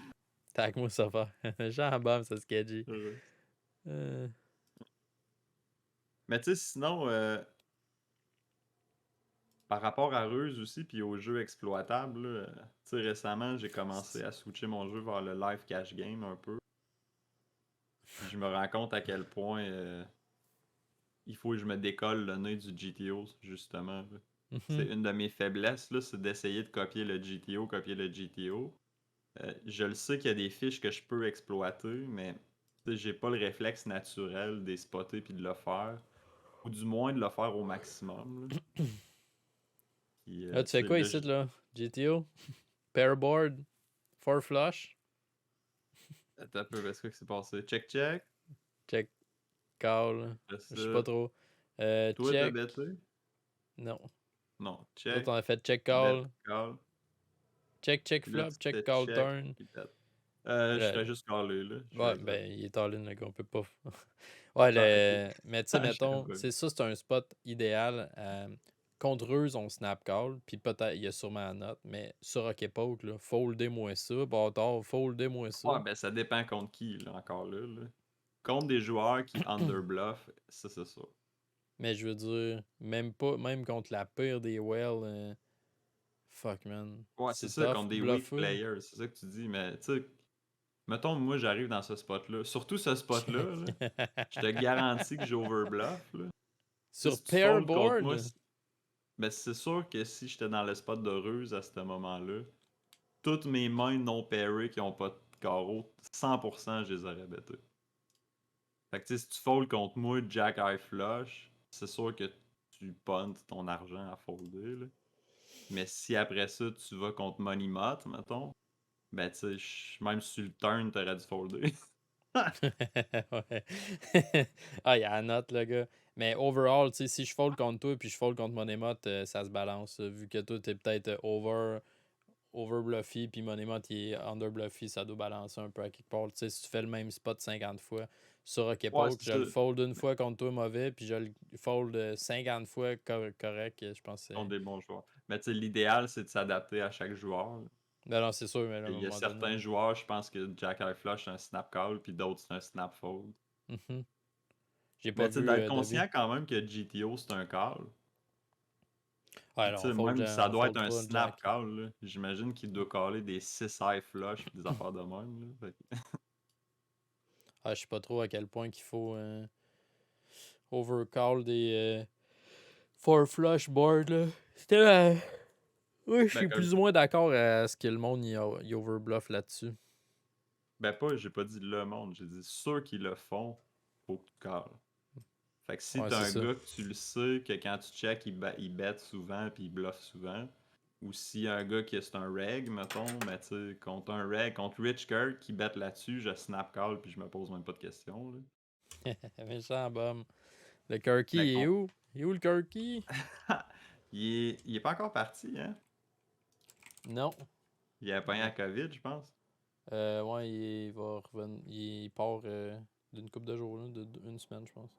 Tag-moi ça faire. Jean Bam, ça sketchy. Euh, Mais tu sais, sinon, par rapport à Ruse aussi, puis aux jeux exploitables, là, tu sais, récemment, j'ai commencé à switcher mon jeu vers le live cash game un peu. Puis je me rends compte à quel point il faut que je me décolle le nez du GTO, justement. Là. C'est mhm. une de mes faiblesses, là, c'est d'essayer de copier le GTO, copier le GTO. Je le sais qu'il y a des fiches que je peux exploiter, mais tu sais, j'ai pas le réflexe naturel de les spotter puis de le faire. Ou du moins de le faire au maximum. Là. Puis, Là, tu tu fais sais, quoi là, ici, là? GTO? Pairboard? Four flush? attends un peu, qu'est-ce qui s'est passé? Check, check. Check, call. Après Je sais pas ça, trop. toi, t'as Check. betté? Non. Non, Nous autres, check, on a fait check, bet, call. call. Check, check, Puis là, flop. tu Check, fais call, check, turn. puis bet. Je Là, serais juste callé, là. Je vais ouais, être honnête. ben, il est all in, le gars. On peut pas. Ouais, Ah, ok. mais tu sais, Je savais mettons, pas. c'est ça, c'est un spot idéal. Contre eux, on snap call, puis peut-être, il y a sûrement la note, mais sur Poke, là, foldez-moi ça, bâtard, foldez-moi ça. Ouais, ben ça dépend contre qui, là, encore là, là. Contre des joueurs qui underbluff, ça c'est ça. Mais je veux dire, même pas, même contre la pire des well, fuck man. Ouais, c'est C'est ça, tough, contre des weak bluffer. players, c'est ça que tu dis, mais tu sais, mettons, moi j'arrive dans ce spot-là, surtout ce spot-là, là, je te garantis que j'overbluff, là. Tu sais, Sur si tu fold contre moi, pairboard? ben c'est sûr que si j'étais dans le spot de ruse à ce moment-là, toutes mes mains non pairées qui ont pas de carreau, 100% je les aurais bettées. Fait que tu sais, si tu fold contre moi, Jack High Flush, c'est sûr que tu punts ton argent à folder, là. Mais si après ça, tu vas contre Money Mott, mettons, ben tu sais, même sur le turn, t'aurais dû folder. Ouais. Ah, il y a la note, le gars. Mais overall, tu sais, si je fold contre toi puis je fold contre Monemot, ça se balance. Vu que toi, t'es peut-être over bluffy puis Monemot, il est under bluffy, ça doit balancer un peu à quelque part. Tu sais, si tu fais le même spot 50 fois sur Ouais, Poke, c'est je ça. le fold une fois contre toi mauvais puis je le fold 50 fois correct, je pense que Ils sont c'est. des bons joueurs. Mais tu sais, l'idéal, c'est de s'adapter à chaque joueur. Non, non, c'est sûr, mais là, à un Il y a moment certains donné. joueurs, je pense que Jack High Flush, c'est un snap call, puis d'autres, c'est un snap fold. Mhm. J'ai pas Mais tu sais, vu d'être Dobby. conscient quand même que GTO, c'est un call. Ouais, Puis tu non, sais, même si ça on doit être fold un pas le snap Jack. call, là, j'imagine qu'il doit caller des 6 high flush pis des affaires de même. Là. Ah, je sais pas trop à quel point qu'il faut overcall des four flush board là. C'était oui, je Ben, suis plus ou moins d'accord à ce que le monde il overbluff là-dessus. ben pas, j'ai pas dit le monde, j'ai dit ceux qui le font, faut que tu calls. Fait que si Ouais, t'as c'est un ça. gars que tu le sais, que quand tu check, il bet souvent puis il bluffe souvent, ou si un gars qui c'est un reg, mettons, ben tu sais, contre un reg, contre Rich Kirk qui bet là-dessus, je snap call puis je me pose même pas de questions. Là. Méchant bum. Le Kirky Mais il est où? Il est où le Kirky? il est pas encore parti, hein? Non. Il a pas eu la Non. COVID, je pense. Ouais, il va revenir. Il part d'une couple de jours, là, une semaine, je pense.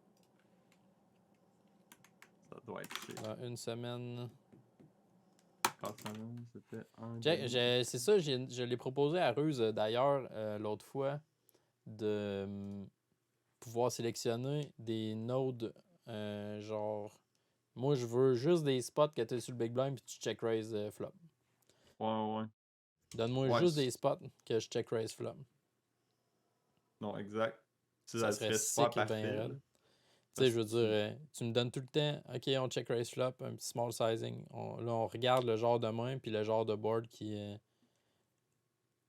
Ça doit être c'est Dans une semaine. 4 c'était un Check, 2 c'est ça, je l'ai proposé à Ruse d'ailleurs l'autre fois de pouvoir sélectionner des nodes genre. Moi, je veux juste des spots que tu es sur le big blind puis tu check raise flop. Ouais, ouais. Donne-moi Ouais, juste des spots que je check raise flop. non, exact. Ça Ça serait serait super sick et bien parfait, là. raide. Tu sais, Parce je veux que dire, tu me donnes tout le temps, ok, on check raise flop, un petit small sizing. Là, on regarde le genre de main puis le genre de board qui.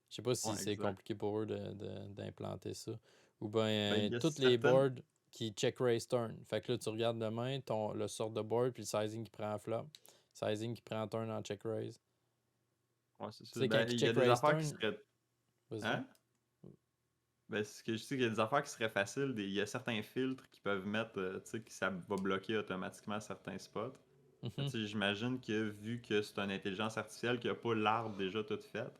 Je sais pas si Ouais, c'est exact. compliqué pour eux d'implanter ça. Ou Ben, bien il y a toutes les certaines. boards qui check raise turn. Fait que là, tu regardes de main, le sort de board, puis le sizing qui prend en flop. Sizing qui prend turn en check raise. Ouais, c'est Tu ça. sais, quand Ben, il il y a check des raise affaires qui turn, seraient. vas-y. Hein? Ben, c'est ce que je sais qu'il y a des affaires qui seraient faciles. Il y a certains filtres qui peuvent mettre, tu sais, que ça va bloquer automatiquement certains spots. Tu Mhm. sais, j'imagine que vu que c'est une intelligence artificielle qui a pas l'arbre déjà tout fait,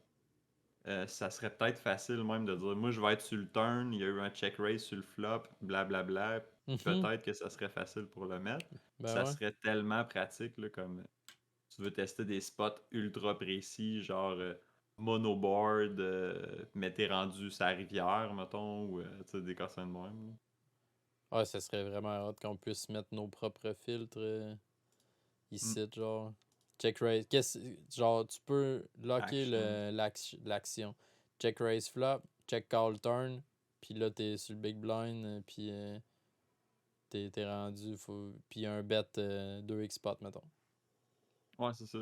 ça serait peut-être facile même de dire, moi je vais être sur le turn, il y a eu un check raise sur le flop, blablabla. Mhm. Peut-être que ça serait facile pour le mettre. Ben Ça ouais. serait tellement pratique, là, comme tu veux tester des spots ultra précis, genre monoboard, mais t'es rendu sa rivière, mettons, ou tu sais, des cossins de même. Là. Ouais, ça serait vraiment hot qu'on puisse mettre nos propres filtres Hmm. ici, genre. Check raise. Genre, tu peux locker Action. l'action. Check raise flop, check call turn, puis là, t'es sur le big blind, puis t'es rendu. Puis un bet 2x pot, mettons. Ouais, c'est ça.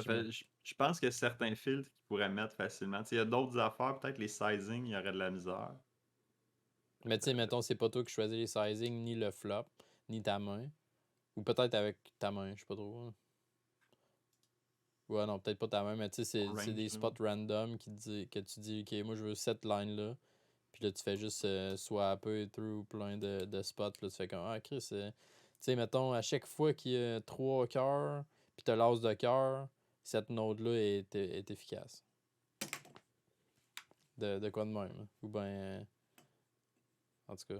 J'im- Je pense qu'il y a certains filtres qu'ils pourraient mettre facilement. Tu sais, il y a d'autres affaires, peut-être les sizing, il y aurait de la misère. Mais tu sais, mettons, c'est pas toi qui choisis les sizing, ni le flop, ni ta main. Ou peut-être avec ta main, je sais pas trop. Ouais, non, peut-être pas ta main, mais tu sais, Ton c'est des range, là. spots random que tu dis, ok, moi je veux cette line-là. Puis là, tu fais juste swapper through plein de spots. Puis là, tu fais comme, ah, Chris, tu sais, mettons, à chaque fois qu'il y a 3 cœurs, puis t'as l'as de cœur, cette node-là est efficace. De quoi de même. Hein. Ou ben, en tout cas.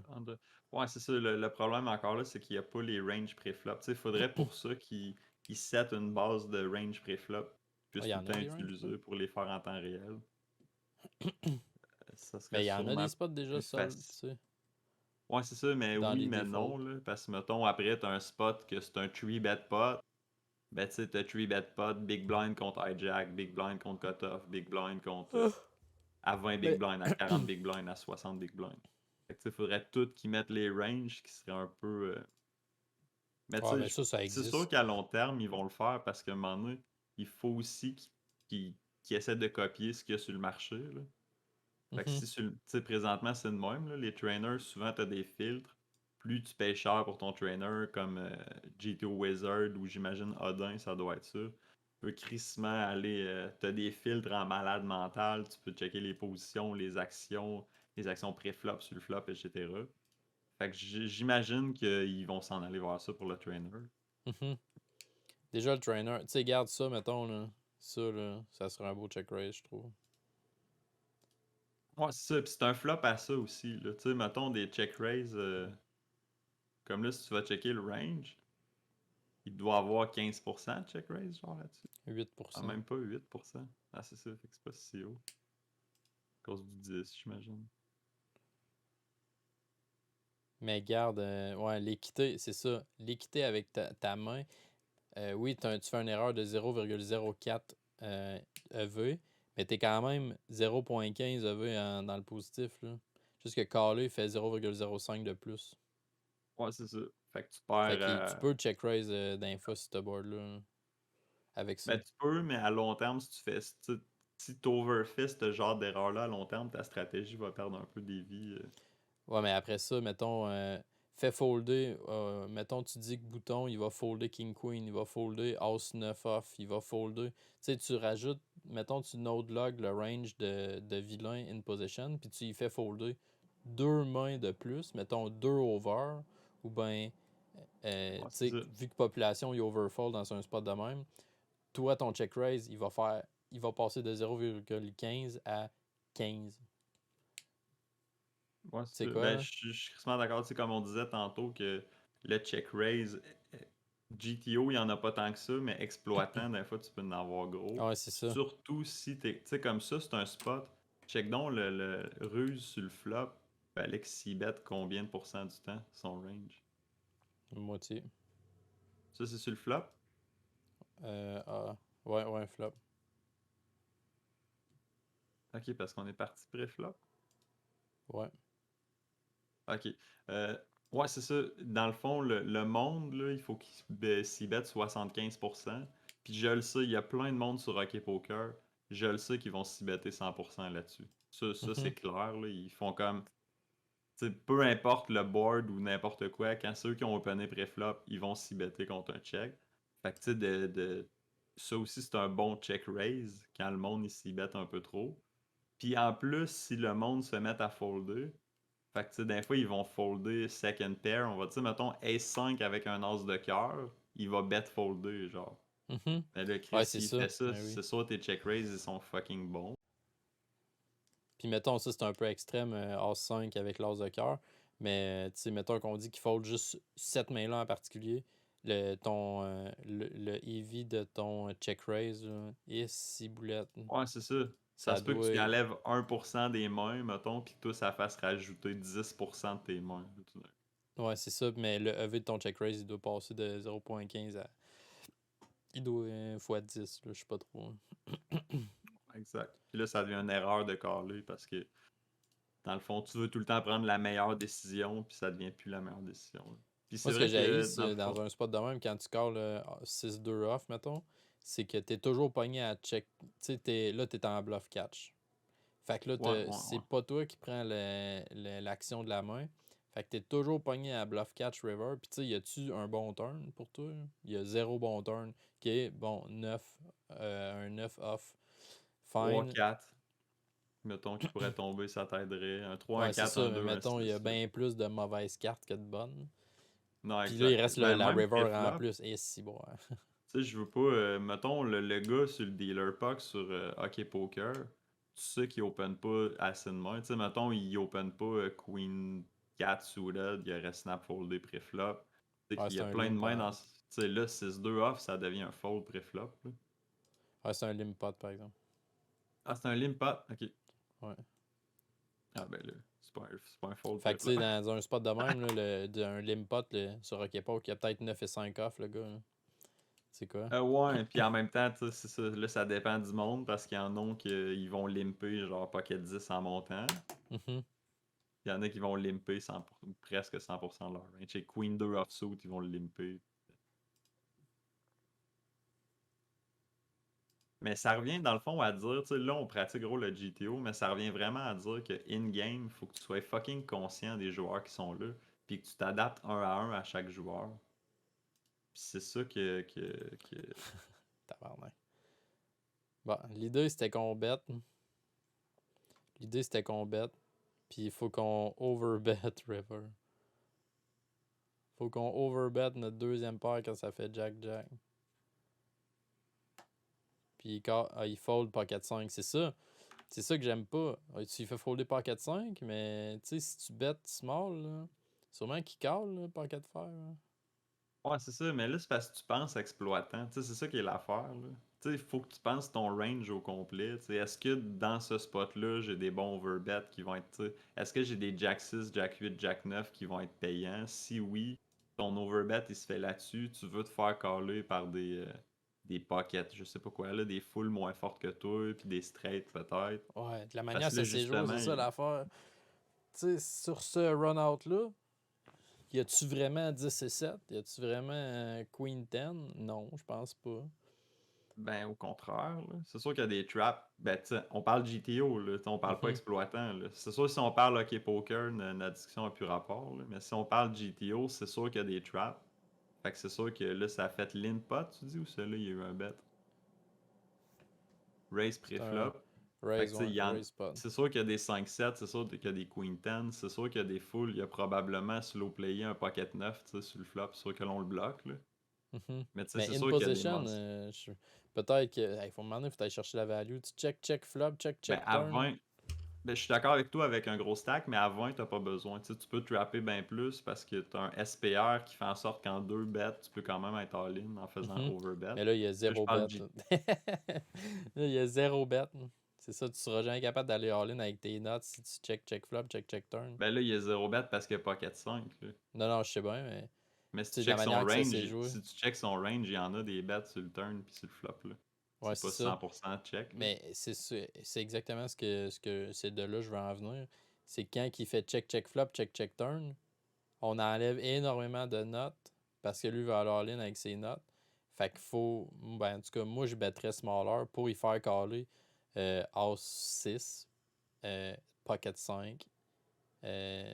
Ouais, c'est ça. Le problème encore là, c'est qu'il n'y a pas les ranges préflop. Tu sais, il faudrait pour ça qu'ils set une base de range préflop, Ah, puissent il y tout le en a temps des ranges, là. utiliser pour les faire en temps réel. Ça serait Mais il y en a des sûrement spots déjà plus sol, tu facile. sais, Ouais, c'est ça, mais dans oui, les mais defaults. non, là. Parce que, mettons, après, t'as un spot que c'est un 3-bet pot. Ben, tu sais, t'as 3-bet pot, big blind contre hijack, big blind contre cutoff, big blind contre à 20 big Mais, blind, à 40 big blind, à 60 big blind. Fait que, tu sais, faudrait tout qu'ils mettent les ranges qui seraient un peu. Mais tu ouais, sais, mais ça c'est sûr existe. qu'à long terme, ils vont le faire parce qu'à un moment donné, il faut aussi qu'ils essaient de copier ce qu'il y a sur le marché, là. Fait que Mhm. si tu sais, présentement, c'est de même, là, les trainers, souvent, tu as des filtres. Plus tu payes cher pour ton trainer, comme GTO Wizard ou j'imagine Odin, ça doit être ça. Tu peux crissement aller. Tu as des filtres en malade mental. Tu peux checker les positions, les actions pré-flop sur le flop, etc. Fait que j'imagine qu'ils vont s'en aller voir ça pour le trainer. Mhm. Déjà, le trainer, tu sais, garde ça, mettons, là. Ça, là, ça serait un beau check raise, je trouve. Ouais, c'est ça. Puis c'est un flop à ça aussi, là. Tu sais, mettons des check raise. Comme là, si tu vas checker le range, il doit avoir 15% de check raise, genre là-dessus. Ah, 8%. même pas 8%. Ah, c'est ça, fait que c'est pas si haut. À cause du 10, j'imagine. Mais garde, ouais, l'équité, c'est ça. L'équité avec ta main, oui, tu fais une erreur de 0,04 EV, mais t'es quand même 0,15 EV dans le positif, là. Juste que Calais fait 0,05 de plus. Ouais, c'est ça. Fait que tu Fait perds. que tu peux check raise d'infos sur ce board-là avec ça. Ben, tu peux, mais à long terme, si tu fais. Si tu overfais ce genre d'erreur-là à long terme, ta stratégie va perdre un peu des vies. Ouais, mais après ça, mettons, fais folder. Mettons, tu dis que bouton, il va folder King Queen, il va folder House 9 off, il va folder. Tu sais, tu rajoutes, mettons, tu node log le range de vilain in position, puis tu y fais folder 2 mains de plus, mettons 2 over, ou ben, tu Ouais, c'est sais, ça. vu que population, il overfold dans un spot de même, toi, ton check raise, il va passer de 0,15 à 15. Ouais, Tu sais c'est ça. quoi, Ben, là? je suis crissement d'accord. Tu sais, comme on disait tantôt, que le check raise, GTO, il n'y en a pas tant que ça, mais exploitant, des fois, tu peux en avoir gros. Ah ouais, c'est ça. Surtout si t'es. Tu sais, comme ça, c'est un spot. Check donc le ruse sur le flop. Fallait que s'y bet combien de pourcents du temps, son range. Moitié. Ça, c'est sur le flop? Ah, ouais, ouais, flop. Ok, parce qu'on est parti pré-flop. Ouais. Ok. Euh, ouais, c'est ça. Dans le fond, le monde, là, il faut qu'il s'y bette 75%. Puis je le sais, il y a plein de monde sur Hockey Poker. Je le sais qu'ils vont s'y better 100% là-dessus. Ça Mhm. c'est clair. Là. Ils font comme. Tu sais, peu importe le board ou n'importe quoi, quand ceux qui ont opené pré-flop, ils vont s'y better contre un check. Fait que tu sais, ça aussi, c'est un bon check raise quand le monde il s'y bête un peu trop. Puis en plus, si le monde se met à folder, fait que, tu sais, des fois, ils vont folder second pair. On va dire, mettons, Ace 5 avec un as de cœur. Il va bet folder, genre. Mhm. Mais là, Chris, Ouais, c'est s'il ça. fait ça, Ben oui. c'est sûr tes check raises, ils sont fucking bons. Puis mettons, ça c'est un peu extrême, As-5 avec l'As de cœur. Mais tu sais, mettons qu'on dit qu'il fold juste cette main-là en particulier. Le EV de ton check raise, là, et si boulette, Ouais, c'est ça. Ça ça se peut que tu doit. enlèves 1% des mains, mettons, puis que toi, ça fasse rajouter 10% de tes mains. Ouais, c'est ça. Mais le EV de ton check raise, il doit passer de 0.15 à. Il doit fois 10, là, je sais pas trop. Exact. Puis là, ça devient une erreur de caler parce que, dans le fond, tu veux tout le temps prendre la meilleure décision, puis ça devient plus la meilleure décision. Là. Puis Moi, c'est ce que vrai j'ai que, dans le c'est dans fond, un spot de même, quand tu calls 6-2 off, mettons, c'est que t'es toujours pogné à check. Tu sais, là, t'es en bluff catch. Fait que là, ouais, ouais, c'est ouais. pas toi qui prends l'action de la main. Fait que t'es toujours pogné à bluff catch river. Puis tu sais, y a-tu un bon turn pour toi? Il y a zéro bon turn. Ok, bon, 9, un 9 off. Fine. 3-4, mettons, qui pourrait tomber, ça t'aiderait. Un 3, un Ouais, c'est 4, ça, un mais 2, un mettons, il y a 6. Là. bien plus de mauvaises cartes que de bonnes. Non, Puis là, il exact. reste Ben, la même river en préflop, plus. Et si, bon. tu sais, je veux pas. Mettons, le gars sur le dealer puck sur Hockey Poker, tu sais qu'il open pas assez de main. Tu sais, mettons, il open pas Queen 4 suited, il aurait snap foldé préflop. Tu sais, Ouais, il y c'est a un plein de limp. mains dans. Tu sais, là, 6-2 off, ça devient un fold préflop. Là. Ouais, c'est un limp pot, par exemple. Ah, c'est un limp pot? Ok. Ouais. Ah, ben là, c'est pas un fold Fait que tu sais, préflop. dans un spot de même, là, un limp pot sur Rocket Poke, il y a peut-être 9 et 5 off, le gars. Là. C'est quoi? Ouais, puis en même temps, tu sais, c'est ça. Là, ça dépend du monde parce qu'il y en a qui ils vont limper genre pocket 10 en montant. Mhm. Il y en a qui vont limper presque 100% de leur range. Chez Queen 2 offsuit, ils vont le limper. Mais ça revient dans le fond à dire, tu sais, là on pratique gros le GTO, mais ça revient vraiment à dire que in-game, faut que tu sois fucking conscient des joueurs qui sont là, puis que tu t'adaptes un à un à chaque joueur. Puis c'est ça que... Tabarnak. Bon, l'idée c'était qu'on bet. L'idée c'était qu'on bet. Puis il faut qu'on overbet River. Faut qu'on overbet notre deuxième paire quand ça fait Jack-Jack. Puis il fold pocket 5. C'est ça. C'est ça que j'aime pas. Tu fait folder pocket 5, mais tu sais, si tu bets small, là, sûrement qu'il call, là, pocket fer. Là. Ouais, c'est ça, mais là c'est parce que tu penses exploitant, tu sais, c'est ça qui est l'affaire, là. Tu sais, il faut que tu penses ton range au complet, tu sais, est-ce que dans ce spot-là, j'ai des bons overbets qui vont être, tu sais, est-ce que j'ai des Jack 6, Jack 8, Jack 9 qui vont être payants? Si oui, ton overbet, il se fait là-dessus, tu veux te faire caller par des pockets, je sais pas quoi, là, des foules moins fortes que toi, puis des straights peut-être. Ouais, de la Parce manière que ça là, s'est joué, justement, c'est ça l'affaire. Tu sais, sur ce run-out-là, y a-tu vraiment 10 et 7? Y a-tu vraiment Queen 10? Non, je pense pas. ben, au contraire, là. C'est sûr qu'il y a des traps. Ben, tu sais, on parle GTO, là. On parle pas Mhm. exploitant, là. C'est sûr, si on parle hockey poker, notre discussion n'a plus rapport, là. Mais si on parle GTO, c'est sûr qu'il y a des traps. Fait que c'est sûr que là, ça a fait l'input, tu dis, ou celui-là, il y a eu un bet. Raise C'est un préflop. Fait que, raise, tu sais, ouais, raise spot. c'est sûr qu'il y a des 5-7, c'est sûr qu'il y a des Queen 10, c'est sûr qu'il y a des fulls, il y a probablement slow playé un pocket 9, tu sais, sur le flop, c'est sûr que l'on le bloque, là. Mhm. Mais tu sais, Mais c'est in sûr qu'il y a des position, monstres. peut-être que. Il faut me demander, faut aller chercher la value. Tu check flop, Ben, check à turn. 20, ben, je suis d'accord avec toi avec un gros stack, mais à 20, t'as pas besoin. Tu sais, tu peux trapper bien plus parce que t'as un SPR qui fait en sorte qu'en deux bets, tu peux quand même être all-in en faisant Mhm. overbet. Mais là, il y a Là, je zéro parle bet. de G... Là, il y a zéro bet. C'est ça, tu seras jamais capable d'aller all-in avec tes notes si tu check flop, check turn. Ben là, il y a zéro bet parce qu'il y a pocket 5. Là. Non, non, je sais bien, mais Mais si tu tu sais, de la checks son manière que ça s'est range, joué. si tu checks son range, il y en a des bets sur le turn puis sur le flop. Là. Ouais, C'est c'est pas ça. 100% check. Là. Mais c'est exactement ce que c'est de là que je veux en venir. C'est quand il fait check flop, check turn, on enlève énormément de notes parce que lui va aller all-in avec ses notes. Fait qu'il faut. Ben, en tout cas, moi, je battrais smaller pour y faire caller As 6, Pocket 5, euh,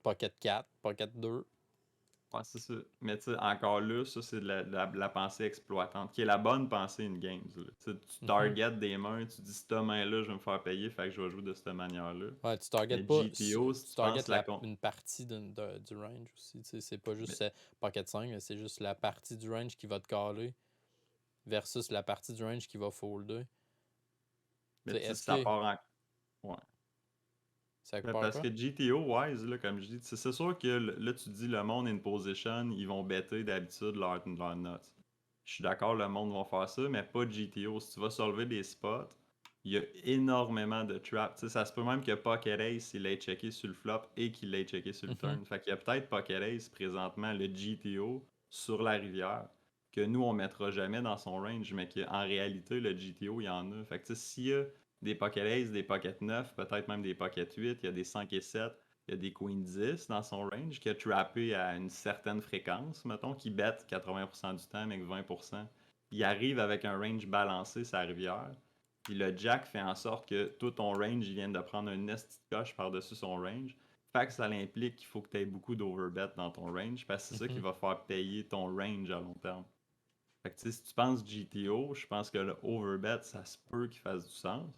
Pocket 4, Pocket 2. Ouais, c'est ça. Mais tu sais, encore là, ça, c'est de la pensée exploitante, qui est la bonne pensée in-games. Là. Tu sais, tu Mhm. target des mains, tu dis, cette main-là, je vais me faire payer, fait que je vais jouer de cette manière-là. Ouais, tu targetes Mais pas. GTO, si Tu tu penses targetes la con... une partie du range aussi. Tu sais, c'est pas Mais, juste Pocket 5, mais c'est juste la partie du range qui va te caller. versus la partie du range qui va folder. Mais Tu sais, tu sais, est-ce ça que part en. Ouais. ça Mais part parce quoi? que GTO wise, là, comme je dis, c'est sûr que là, tu dis le monde in position, ils vont bêter d'habitude leur notes. Je suis d'accord, le monde va faire ça, mais pas GTO. Si tu vas solver des spots, il y a énormément de traps. Tu sais, ça se peut même que Pocket Ace, il l'ait checké sur le flop et qu'il l'ait checké sur le Mhm. turn. Fait qu'il y a peut-être Pocket Ace présentement, le GTO, sur la rivière, que nous, on mettra jamais dans son range, mais qu'en réalité, le GTO, il y en a. Fait que tu sais, s'il y a des Pocket Ace, des Pocket 9, peut-être même des Pocket 8, il y a des 5 et 7, il y a des Queen 10 dans son range qui a trappé à une certaine fréquence, mettons, qui bête 80% du temps, mais que 20%. Il arrive avec un range balancé sa rivière. Puis le jack fait en sorte que tout ton range, il vient de prendre un nest de coche par-dessus son range. Fait que ça implique qu'il faut que tu aies beaucoup d'overbet dans ton range, parce que c'est ça qui Mhm. va faire payer ton range à long terme. Fait que tu sais, si tu penses GTO, je pense que le overbet, ça se peut qu'il fasse du sens.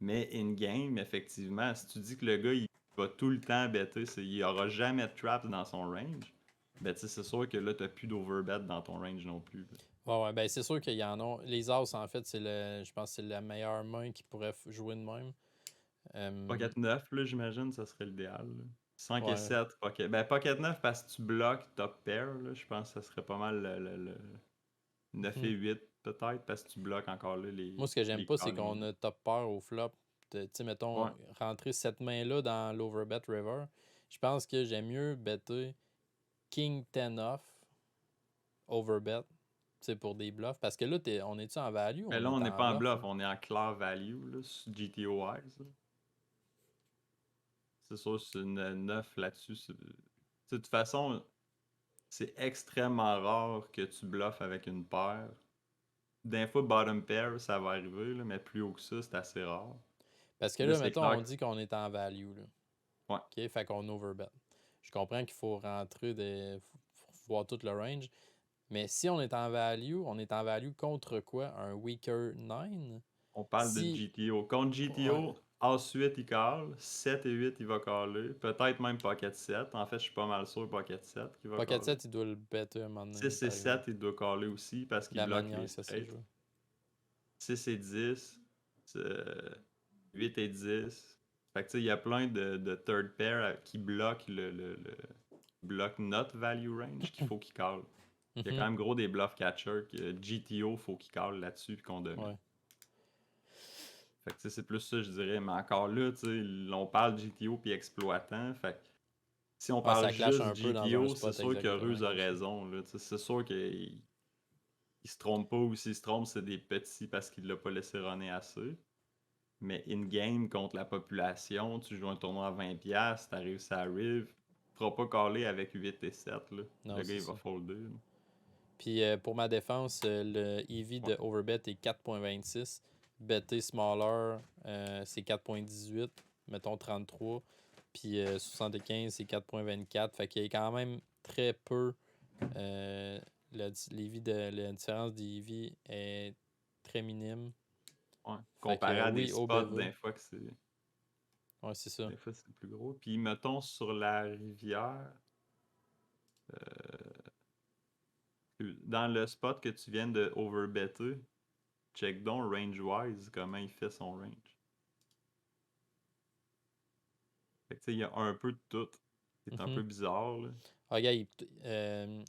Mais in-game, effectivement, si tu dis que le gars, il va tout le temps bêter, il n'y aura jamais de traps dans son range, ben tu sais, c'est sûr que là, tu n'as plus d'overbet dans ton range non plus. Là. Ouais, ben c'est sûr qu'il y en a. Les As, en fait, je pense que c'est la meilleure main qui pourrait jouer de même. Pocket 9, là, j'imagine, ça serait l'idéal. Là. 5 et Ouais. 7, Pocket. Ben, Pocket 9, parce que tu bloques top pair, là, je pense que ça serait pas mal le 9 et Mhm. 8, peut-être, parce que tu bloques encore là Moi, ce que j'aime les pas, c'est qu'on calling. a top pair au flop. Tu sais, mettons, Ouais. rentrer cette main-là dans l'overbet river. Je pense que j'aime mieux better King 10 off overbet, tu sais, pour des bluffs. Parce que là, on est-tu en value ou Mais on là, on est n'est en pas en bluff, bluff, là? on est en clear value, là, sur GTO Wise. Là. C'est sûr, c'est une 9 là-dessus. De toute façon, c'est extrêmement rare que tu bluffes avec une paire. D'un fois, bottom pair, ça va arriver, là, mais plus haut que ça, c'est assez rare. Parce que Là, là, c'est mettons, clair on que. dit qu'on est en value, là. Ouais. OK? Fait qu'on overbet. Je comprends qu'il faut rentrer faut voir tout le range. Mais si on est en value contre quoi? Un weaker 9? On parle de Si. GTO. Contre Ouais. GTO, As-8, il call. 7 et 8, il va caller. Peut-être même Pocket 7. En fait, je suis pas mal sûr Pocket 7 qui va Pocket caller. 7, il doit le better un moment donné, 6 et par exemple. 7, il doit caller aussi parce qu'il La bloque les manière que c'est straights. joué. 6 et 10, euh, 8 et 10. Fait que tu sais, il y a plein de third pair qui bloquent bloquent notre value range qu'il faut qu'il call. Il y a quand Mhm. même gros des bluff catchers que GTO faut qu'il call là-dessus puis qu'on domine. Ouais. Fait que tu sais, c'est plus ça, je dirais. Mais encore là, tu sais, on parle GTO puis exploitant. Fait que si on Ouais, parle ça clash juste un peu dans un GTO, c'est spot sûr que exactement Ruse a comme ça. raison. Là, tu sais, c'est sûr qu'il se trompe pas ou s'il se trompe, c'est des petits parce qu'il l'a pas laissé runner assez. Mais in-game, contre la population, tu joues un tournoi à 20$, t'arrives ça arrive, tu feras pas caller avec 8 et 7. Là. Non, Le gars, c'est il va ça. folder. Là. Puis pour ma défense, le EV Ouais. de Overbet est 4.26. BT Smaller, c'est 4.18. Mettons 33. Puis 75, c'est 4.24. Fait qu'il y a quand même très peu. La différence d'EV est très minime. Ouais. Fait que Comparé à des oui, spots, OBV. Ouais, c'est ça. des fois, c'est plus gros. Puis, mettons, sur la rivière, dans le spot que tu viens de overbetter, check donc range-wise comment il fait son range. Fait que, tu sais, il y a un peu de tout. C'est un peu Mhm. bizarre, là. Ah, regarde,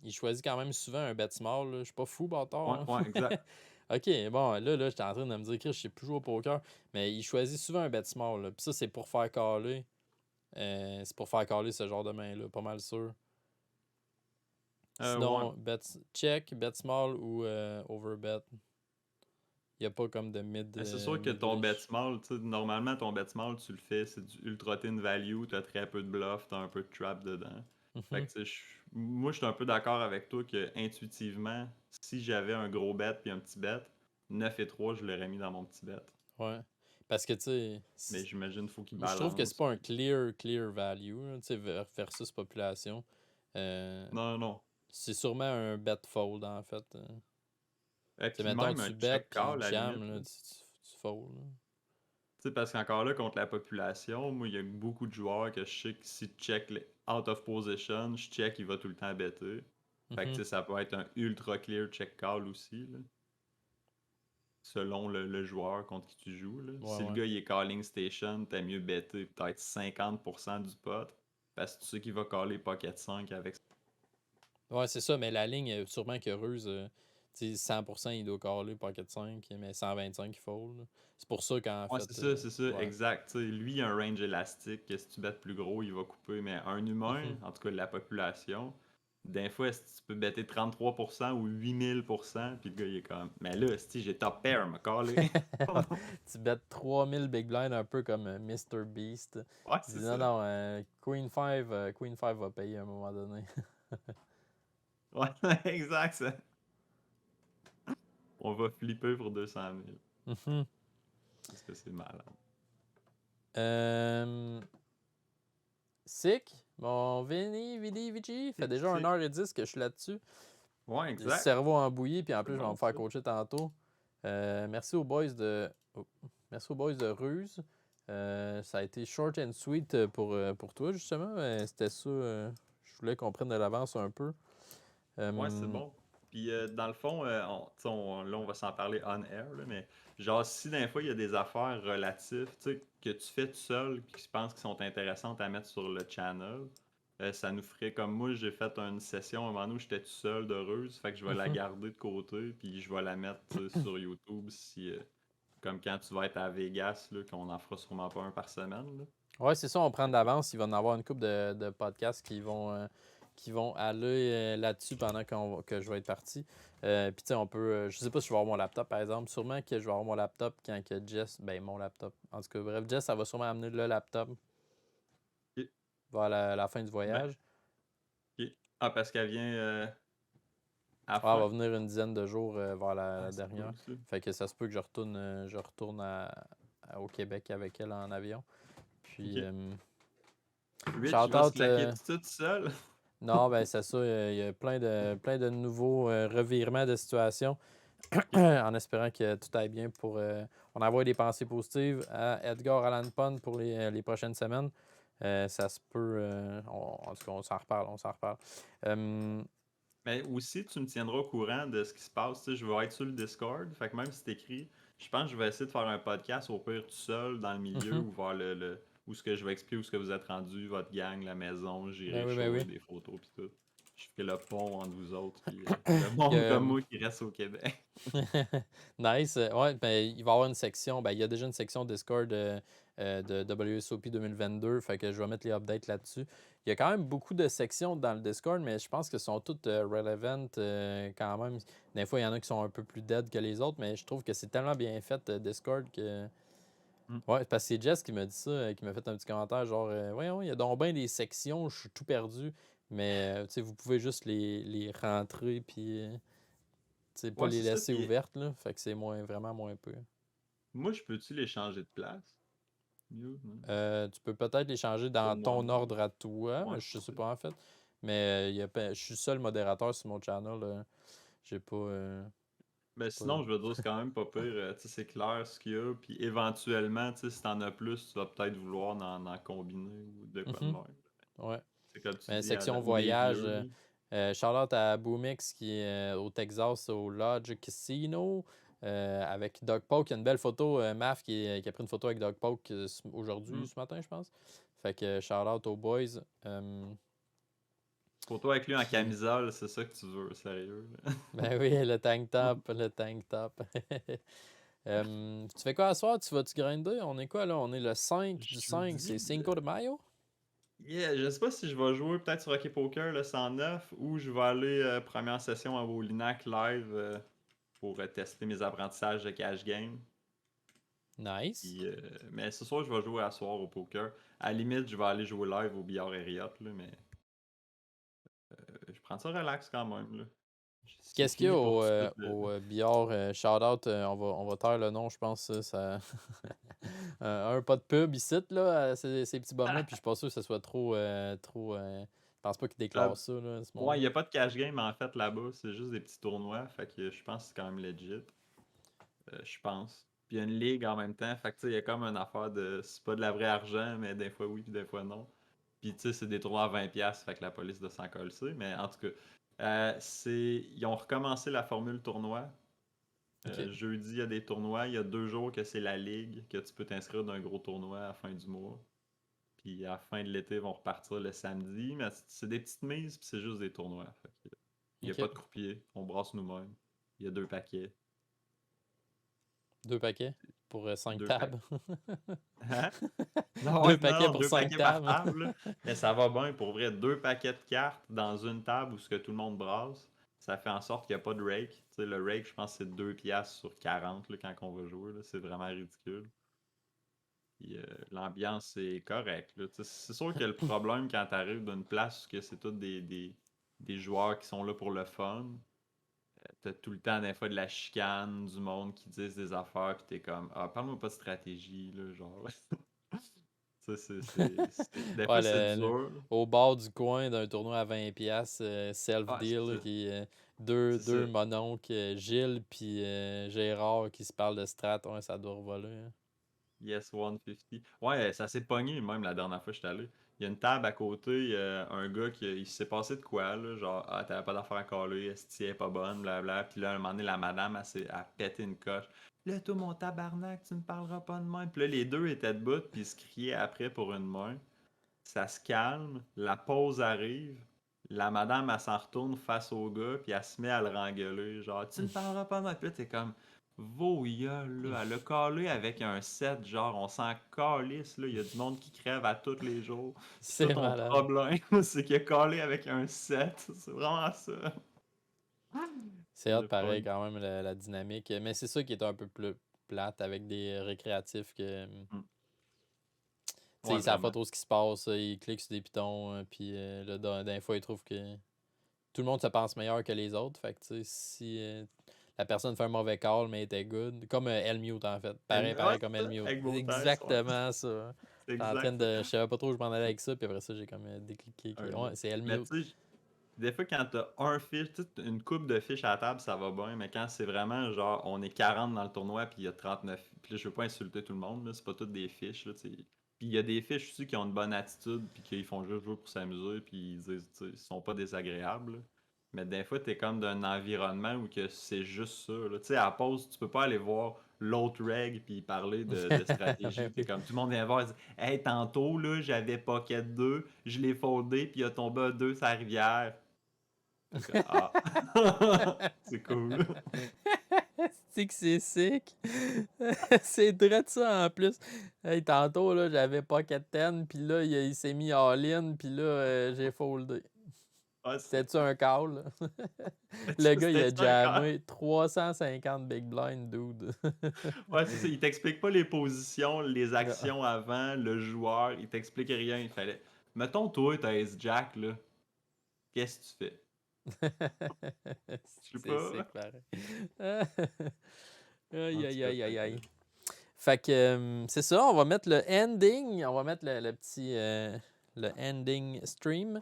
il choisit quand même souvent un bet small, là. Je suis pas fou, Ouais, bâtard, ouais, hein. exact. Ok, bon, là, j'étais en train de me dire que je sais plus jouer au poker. Mais il choisit souvent un bet small, là. Puis ça, c'est pour faire caller. C'est pour faire caller ce genre de main-là, pas mal sûr. Ouais. Sinon, check, bet small ou overbet. Il n'y a pas comme de Mais c'est sûr que ton bet mid-range. small, tu sais, normalement, ton bet small, tu le fais, c'est du ultra thin value, t'as très peu de bluff, t'as un peu de trap dedans. Fait Mhm. que, tu sais, moi, je suis un peu d'accord avec toi que, intuitivement, si j'avais un gros bet puis un petit bet, 9 et 3, je l'aurais mis dans mon petit bet. Ouais. Parce que, tu sais, Mais j'imagine qu'il faut qu'il moi, je trouve que c'est balance. pas un clear value, là, tu sais, versus population. Euh, Non, non. c'est sûrement un bet fold, en fait. Et Tu sais, puis mettons, même un tu bet check puis call, il à la jam, limite, là. là, tu fold, là. Tu sais, parce qu'encore là, contre la population, moi, il y a beaucoup de joueurs que je sais que si tu check les out of position, je check, il va tout le temps better. Fait que, tu Mhm. sais, ça peut être un ultra clear check call aussi, là. selon le joueur contre qui tu joues. Là. Ouais, Si le ouais. gars il est calling station, t'as mieux better peut-être 50% du pot. Parce que tu sais qu'il va caller pocket 5 avec ça. Ouais, c'est ça, mais la ligne, sûrement que Ruse, tu sais, 100% il doit caller Pocket 5, mais 125 il fold, là. C'est pour ça qu'en Ouais, fait, c'est ça, ouais. exact. Tu sais, lui, il a un range élastique, que si tu bêtes plus gros, il va couper. Mais un humain, Mhm. en tout cas de la population, des fois, est-ce que tu peux bêter 33% ou 8000%, puis le gars, il est comme, mais là, si j'ai top pair, me caller. Tu bêtes 3000 big blind un peu comme Mr. Beast. Ouais, Tu c'est dis ça. non, non, Queen 5 va payer à un moment donné. Ouais, exact, ça. On va flipper pour 200 000. Mhm. Parce que c'est malade. Euh, Sick, mon Vidi, Vici, fait déjà C'est- 1h10 que je suis là-dessus. Ouais, Le exact. cerveau embouillé, puis en C'est plus, je vais me bon, faire ça. coacher tantôt. Merci aux boys de. Oh, merci aux boys de Ruse. Ça a été short and sweet pour toi, justement. C'était ça. Je voulais qu'on prenne de l'avance un peu. Ouais, c'est Euh, bon. Puis dans le fond, tu sais, là, on va s'en parler on air, là, mais genre, si d'un fois il y a des affaires relatives, tu sais, que tu fais tout seul, puis que tu penses qu'ils sont intéressantes à mettre sur le channel, ça nous ferait comme moi, j'ai fait une session à un moment donné où j'étais tout seul d'heureuse, fait que je vais la mhm. garder de côté, puis je vais la mettre tu sais, sur YouTube si, comme quand tu vas être à Vegas, là, qu'on en fera sûrement pas un par semaine, là. Ouais, c'est ça, on prend Fait de que, l'avance. Il va y en avoir une couple de podcasts qui vont aller là-dessus pendant que je vais être parti. Puis, tu sais, on peut. Je sais pas si je vais avoir mon laptop, par exemple. Sûrement que je vais avoir mon laptop quand que Jess. Ben, mon laptop. En tout cas, bref, Jess, ça va sûrement amener le laptop ok, vers la fin du ben, voyage. ok. Ah, parce qu'elle vient à la Ah, elle fin? va venir une dizaine de jours vers Ah, la c'est dernière. cool, ça. Fait que ça se peut que je retourne au Québec avec elle en avion. Puis, Ok. Rich shout va se out. claquer tout seul. Non, ben c'est ça. Il y a plein de nouveaux revirements de situation Ok. en espérant que tout aille bien pour. On envoie des pensées positives à Edgar Allan Poe pour les prochaines semaines. Ça se peut. En tout cas, on s'en reparle. On s'en reparle. Euh, Mais aussi, tu me tiendras au courant de ce qui se passe. Tu sais, je vais être sur le Discord. Fait que même si t'écris, je pense que je vais essayer de faire un podcast au pire tout seul dans le milieu mhm. ou voir où ce que je vais expliquer où ce que vous êtes rendu, votre gang, la maison, Ben j'irai oui, ben shower oui. des photos pis tout. Je ferai le pont entre vous autres puis le Il y monde comme a, moi qui reste au Québec. nice. Ouais, ben, il va y avoir une section. Ben, il y a déjà une section Discord de WSOP 2022. Fait que je vais mettre les updates là-dessus. Il y a quand même beaucoup de sections dans le Discord, mais je pense qu'elles sont toutes relevant quand même. Des fois, il y en a qui sont un peu plus dead que les autres, mais je trouve que c'est tellement bien fait, Discord, que. Hmm. Ouais, parce que c'est Jess qui m'a dit ça, qui m'a fait un petit commentaire genre, voyons, il y a donc bien des sections, je suis tout perdu, mais tu sais, vous pouvez juste les rentrer, puis. Tu sais, pas Ouais, les c'est ça. laisser Puis ouvertes, là. Fait que c'est vraiment moins peu. moi, je peux-tu les changer de place? Mieux, non? Tu peux peut-être les changer Pour dans moi, ton non. ordre à toi. Ouais, Je c'est sais ça. pas en fait. Mais je suis seul modérateur sur mon channel. J'ai pas. Ben Pas... sinon, je veux dire, c'est quand même pas pire. Tu sais, c'est clair ce qu'il y a. Puis éventuellement, tu sais, si t'en as plus, tu vas peut-être vouloir en combiner ou de quoi de Mhm. même. Ouais. C'est comme tu Mais dis, section ou les voyage. vieux. Shout-out à Boomix qui est au Texas, au Lodge Casino. Avec Doug Polk. Il y a une belle photo. Maf qui a pris une photo avec Doug Polk aujourd'hui, Hmm. ce matin, je pense. Fait que shout-out aux boys. Photo avec lui en Puis camisole, c'est ça que tu veux, sérieux, là. ben oui, le tank top, le tank top. Tu fais quoi à soir? Tu vas-tu grinder? On est quoi là? On est le 5 du 5, c'est Jeudi, Cinco de Mayo? yeah, je sais pas si je vais jouer peut-être sur Hockey Poker le 109 ou je vais aller première session à Wolinak live pour tester mes apprentissages de cash game. Nice. Puis, mais ce soir, je vais jouer à soir au poker. À la limite, je vais aller jouer live au billard Herriot, là, mais je prends ça relax quand même, là. C'est Qu'est-ce qu'il y a fini pour tout de suite. au billard? Shout-out, on va taire le nom, je pense. Un pas de pub ici, là, ces petits bums-là, puis je suis pas sûr que ce soit trop. Je pense pas qu'ils Euh, déclarent ça, là, ce ouais, il monde-là. n'y a pas de cash game en fait là-bas, c'est juste des petits tournois, fait que je pense que c'est quand même legit. Je pense. Puis il y a une ligue en même temps, fait que tu sais, il y a comme une affaire de. C'est pas de la vraie argent, mais des fois oui, puis des fois non. Puis tu sais, c'est des tournois à 20$, fait que la police doit s'en coller, mais en tout cas. Ils ont recommencé la formule tournoi. Ok. Jeudi, il y a des tournois. Il y a 2 jours que c'est la ligue, que tu peux t'inscrire d'un gros tournoi à la fin du mois. Puis à la fin de l'été, ils vont repartir le samedi. Mais c'est des petites mises, puis c'est juste des tournois. Fait que il n'y a Ok. pas de croupier. On brasse nous-mêmes. Il y a 2 paquets. 2 paquets pour 5 Deux tables. paquets. Hein? Non, ouais, 2 paquets non, pour deux 5 paquets par tables. table, là. Mais ça va bien. Pour vrai, 2 paquets de cartes dans une table où ce que tout le monde brasse, ça fait en sorte qu'il n'y a pas de rake. Tu sais, le rake, je pense que c'est 2 piastres sur 40 là, quand on va jouer. Là. C'est vraiment ridicule. Puis, l'ambiance est correcte. Là. Tu sais, c'est sûr que le problème quand tu arrives d'une place où que c'est tous des joueurs qui sont là pour le fun, t'as tout le temps des fois de la chicane, du monde qui disent des affaires, puis t'es comme, ah, parle-moi pas de stratégie, là, genre. Ça, des Ouais, fois, c'est dur. au bord du coin d'un tournoi à 20$, Ah, c'est self-deal, ça. qui deux, C'est ça. deux mononcles, Gilles puis Gérard qui se parlent de strat, ouais, ça doit revoler. Hein. Yes 150. Ouais, ça s'est pogné même la dernière fois que j'étais allé. Il y a une table à côté, il y a un gars qui il s'est passé de quoi là, genre ah t'avais pas d'affaire à caler, est-ce est pas bonne, blabla. Puis là, à un moment donné, la madame a pété une coche. Là, toi mon tabarnak, tu ne parleras pas de main. Puis là, les deux étaient debout, puis ils se criaient après pour une main. Ça se calme, la pause arrive. La madame, elle s'en retourne face au gars, puis elle se met à le rengueuler. Genre, tu ne parleras pas de main. Puis là, t'es comme, Voyole, là, elle a calé avec un set, genre, on s'en calisse, là, il y a du monde qui crève à tous les jours. Pis ça, C'est ton malade. problème, c'est qu'il a calé avec un set, c'est vraiment ça. C'est hot Le pareil fun. quand même la dynamique. Mais c'est ça qui est un peu plus plate avec des récréatifs que. Mm. Tu sais, Ouais, ils savent pas vraiment. trop ce qui se passe, ils cliquent sur des pitons, puis là, d'un fois, ils trouvent que tout le monde se pense meilleur que les autres. Fait que, tu sais, si la personne fait un mauvais call, mais était good, comme Elmute en fait. Pareil, Ouais, pareil comme c'est ça, Elmute. avec vos thèses, ouais. Exactement ça. C'est J'étais en train exact ça. de. Je savais pas trop où je m'en allais avec ça, puis après ça, j'ai comme décliqué. Un Ouais, lit. c'est Mais Elmute. tu sais, des fois, quand t'as un fiche, tu sais, une coupe de fiches à la table, ça va bien, mais quand c'est vraiment genre, on est 40 dans le tournoi, puis il y a 39. Puis là, je veux pas insulter tout le monde, là, c'est pas toutes des fiches, là, tu sais. Puis il y a des fiches aussi qui ont une bonne attitude, puis qui font juste jouer pour s'amuser, puis ils disent, tu sais, ils sont pas désagréables. Là. Mais des fois, t'es comme d'un environnement où que c'est juste ça, là. Tu sais, à la pause, tu peux pas aller voir l'autre reg puis parler de stratégie. T'es comme, tout le monde vient voir et dit, hey, tantôt, là, j'avais Pocket 2, je l'ai foldé, puis il a tombé à 2 sur la rivière. Fait que, ah, c'est cool. C'est que c'est sick. C'est drôle ça en plus. Hey, tantôt, là, j'avais Pocket 10, puis là, il s'est mis all-in, puis là, j'ai foldé. Ouais, C'était-tu un call? Là? Le gars, il c'était a ça encore. jammé 350 big blind, dude. Ouais, c'est ça. Il t'explique pas les positions, les actions avant, le joueur. Il t'explique rien. Il fallait. Mettons, toi, t'as Ace Jack, là. Qu'est-ce que tu fais? Je sais C'est pas. sick, pareil. Aïe, En tout aïe, cas, aïe, fait aïe, que, aïe. Fait que c'est ça, on va mettre le ending, on va mettre le petit le ending stream.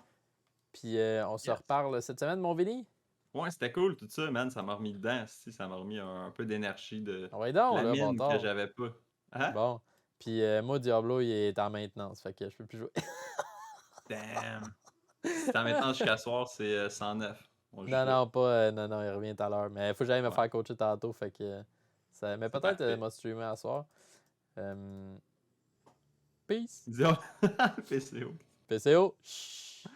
Puis on se yes. reparle cette semaine, mon Vinny. Ouais, c'était cool tout ça, man. Ça m'a remis dedans. Si, ça m'a remis un peu d'énergie de On va y donc, la là, bon mine que tard. j'avais pas. Hein? Bon. Puis moi, Diablo, il est en maintenance. Fait que je peux plus jouer. Damn. Si t'en maintenant jusqu'à soir, c'est 109. On joue Non, pas. non, pas. Non, non, il revient tout à l'heure. Mais il faut que j'aille me Ouais, faire coacher tantôt. Fait que ça. Mais c'est peut-être parfait. m'a streamer à soir. Euh, Peace. Disons, PCO. PCO. Chut.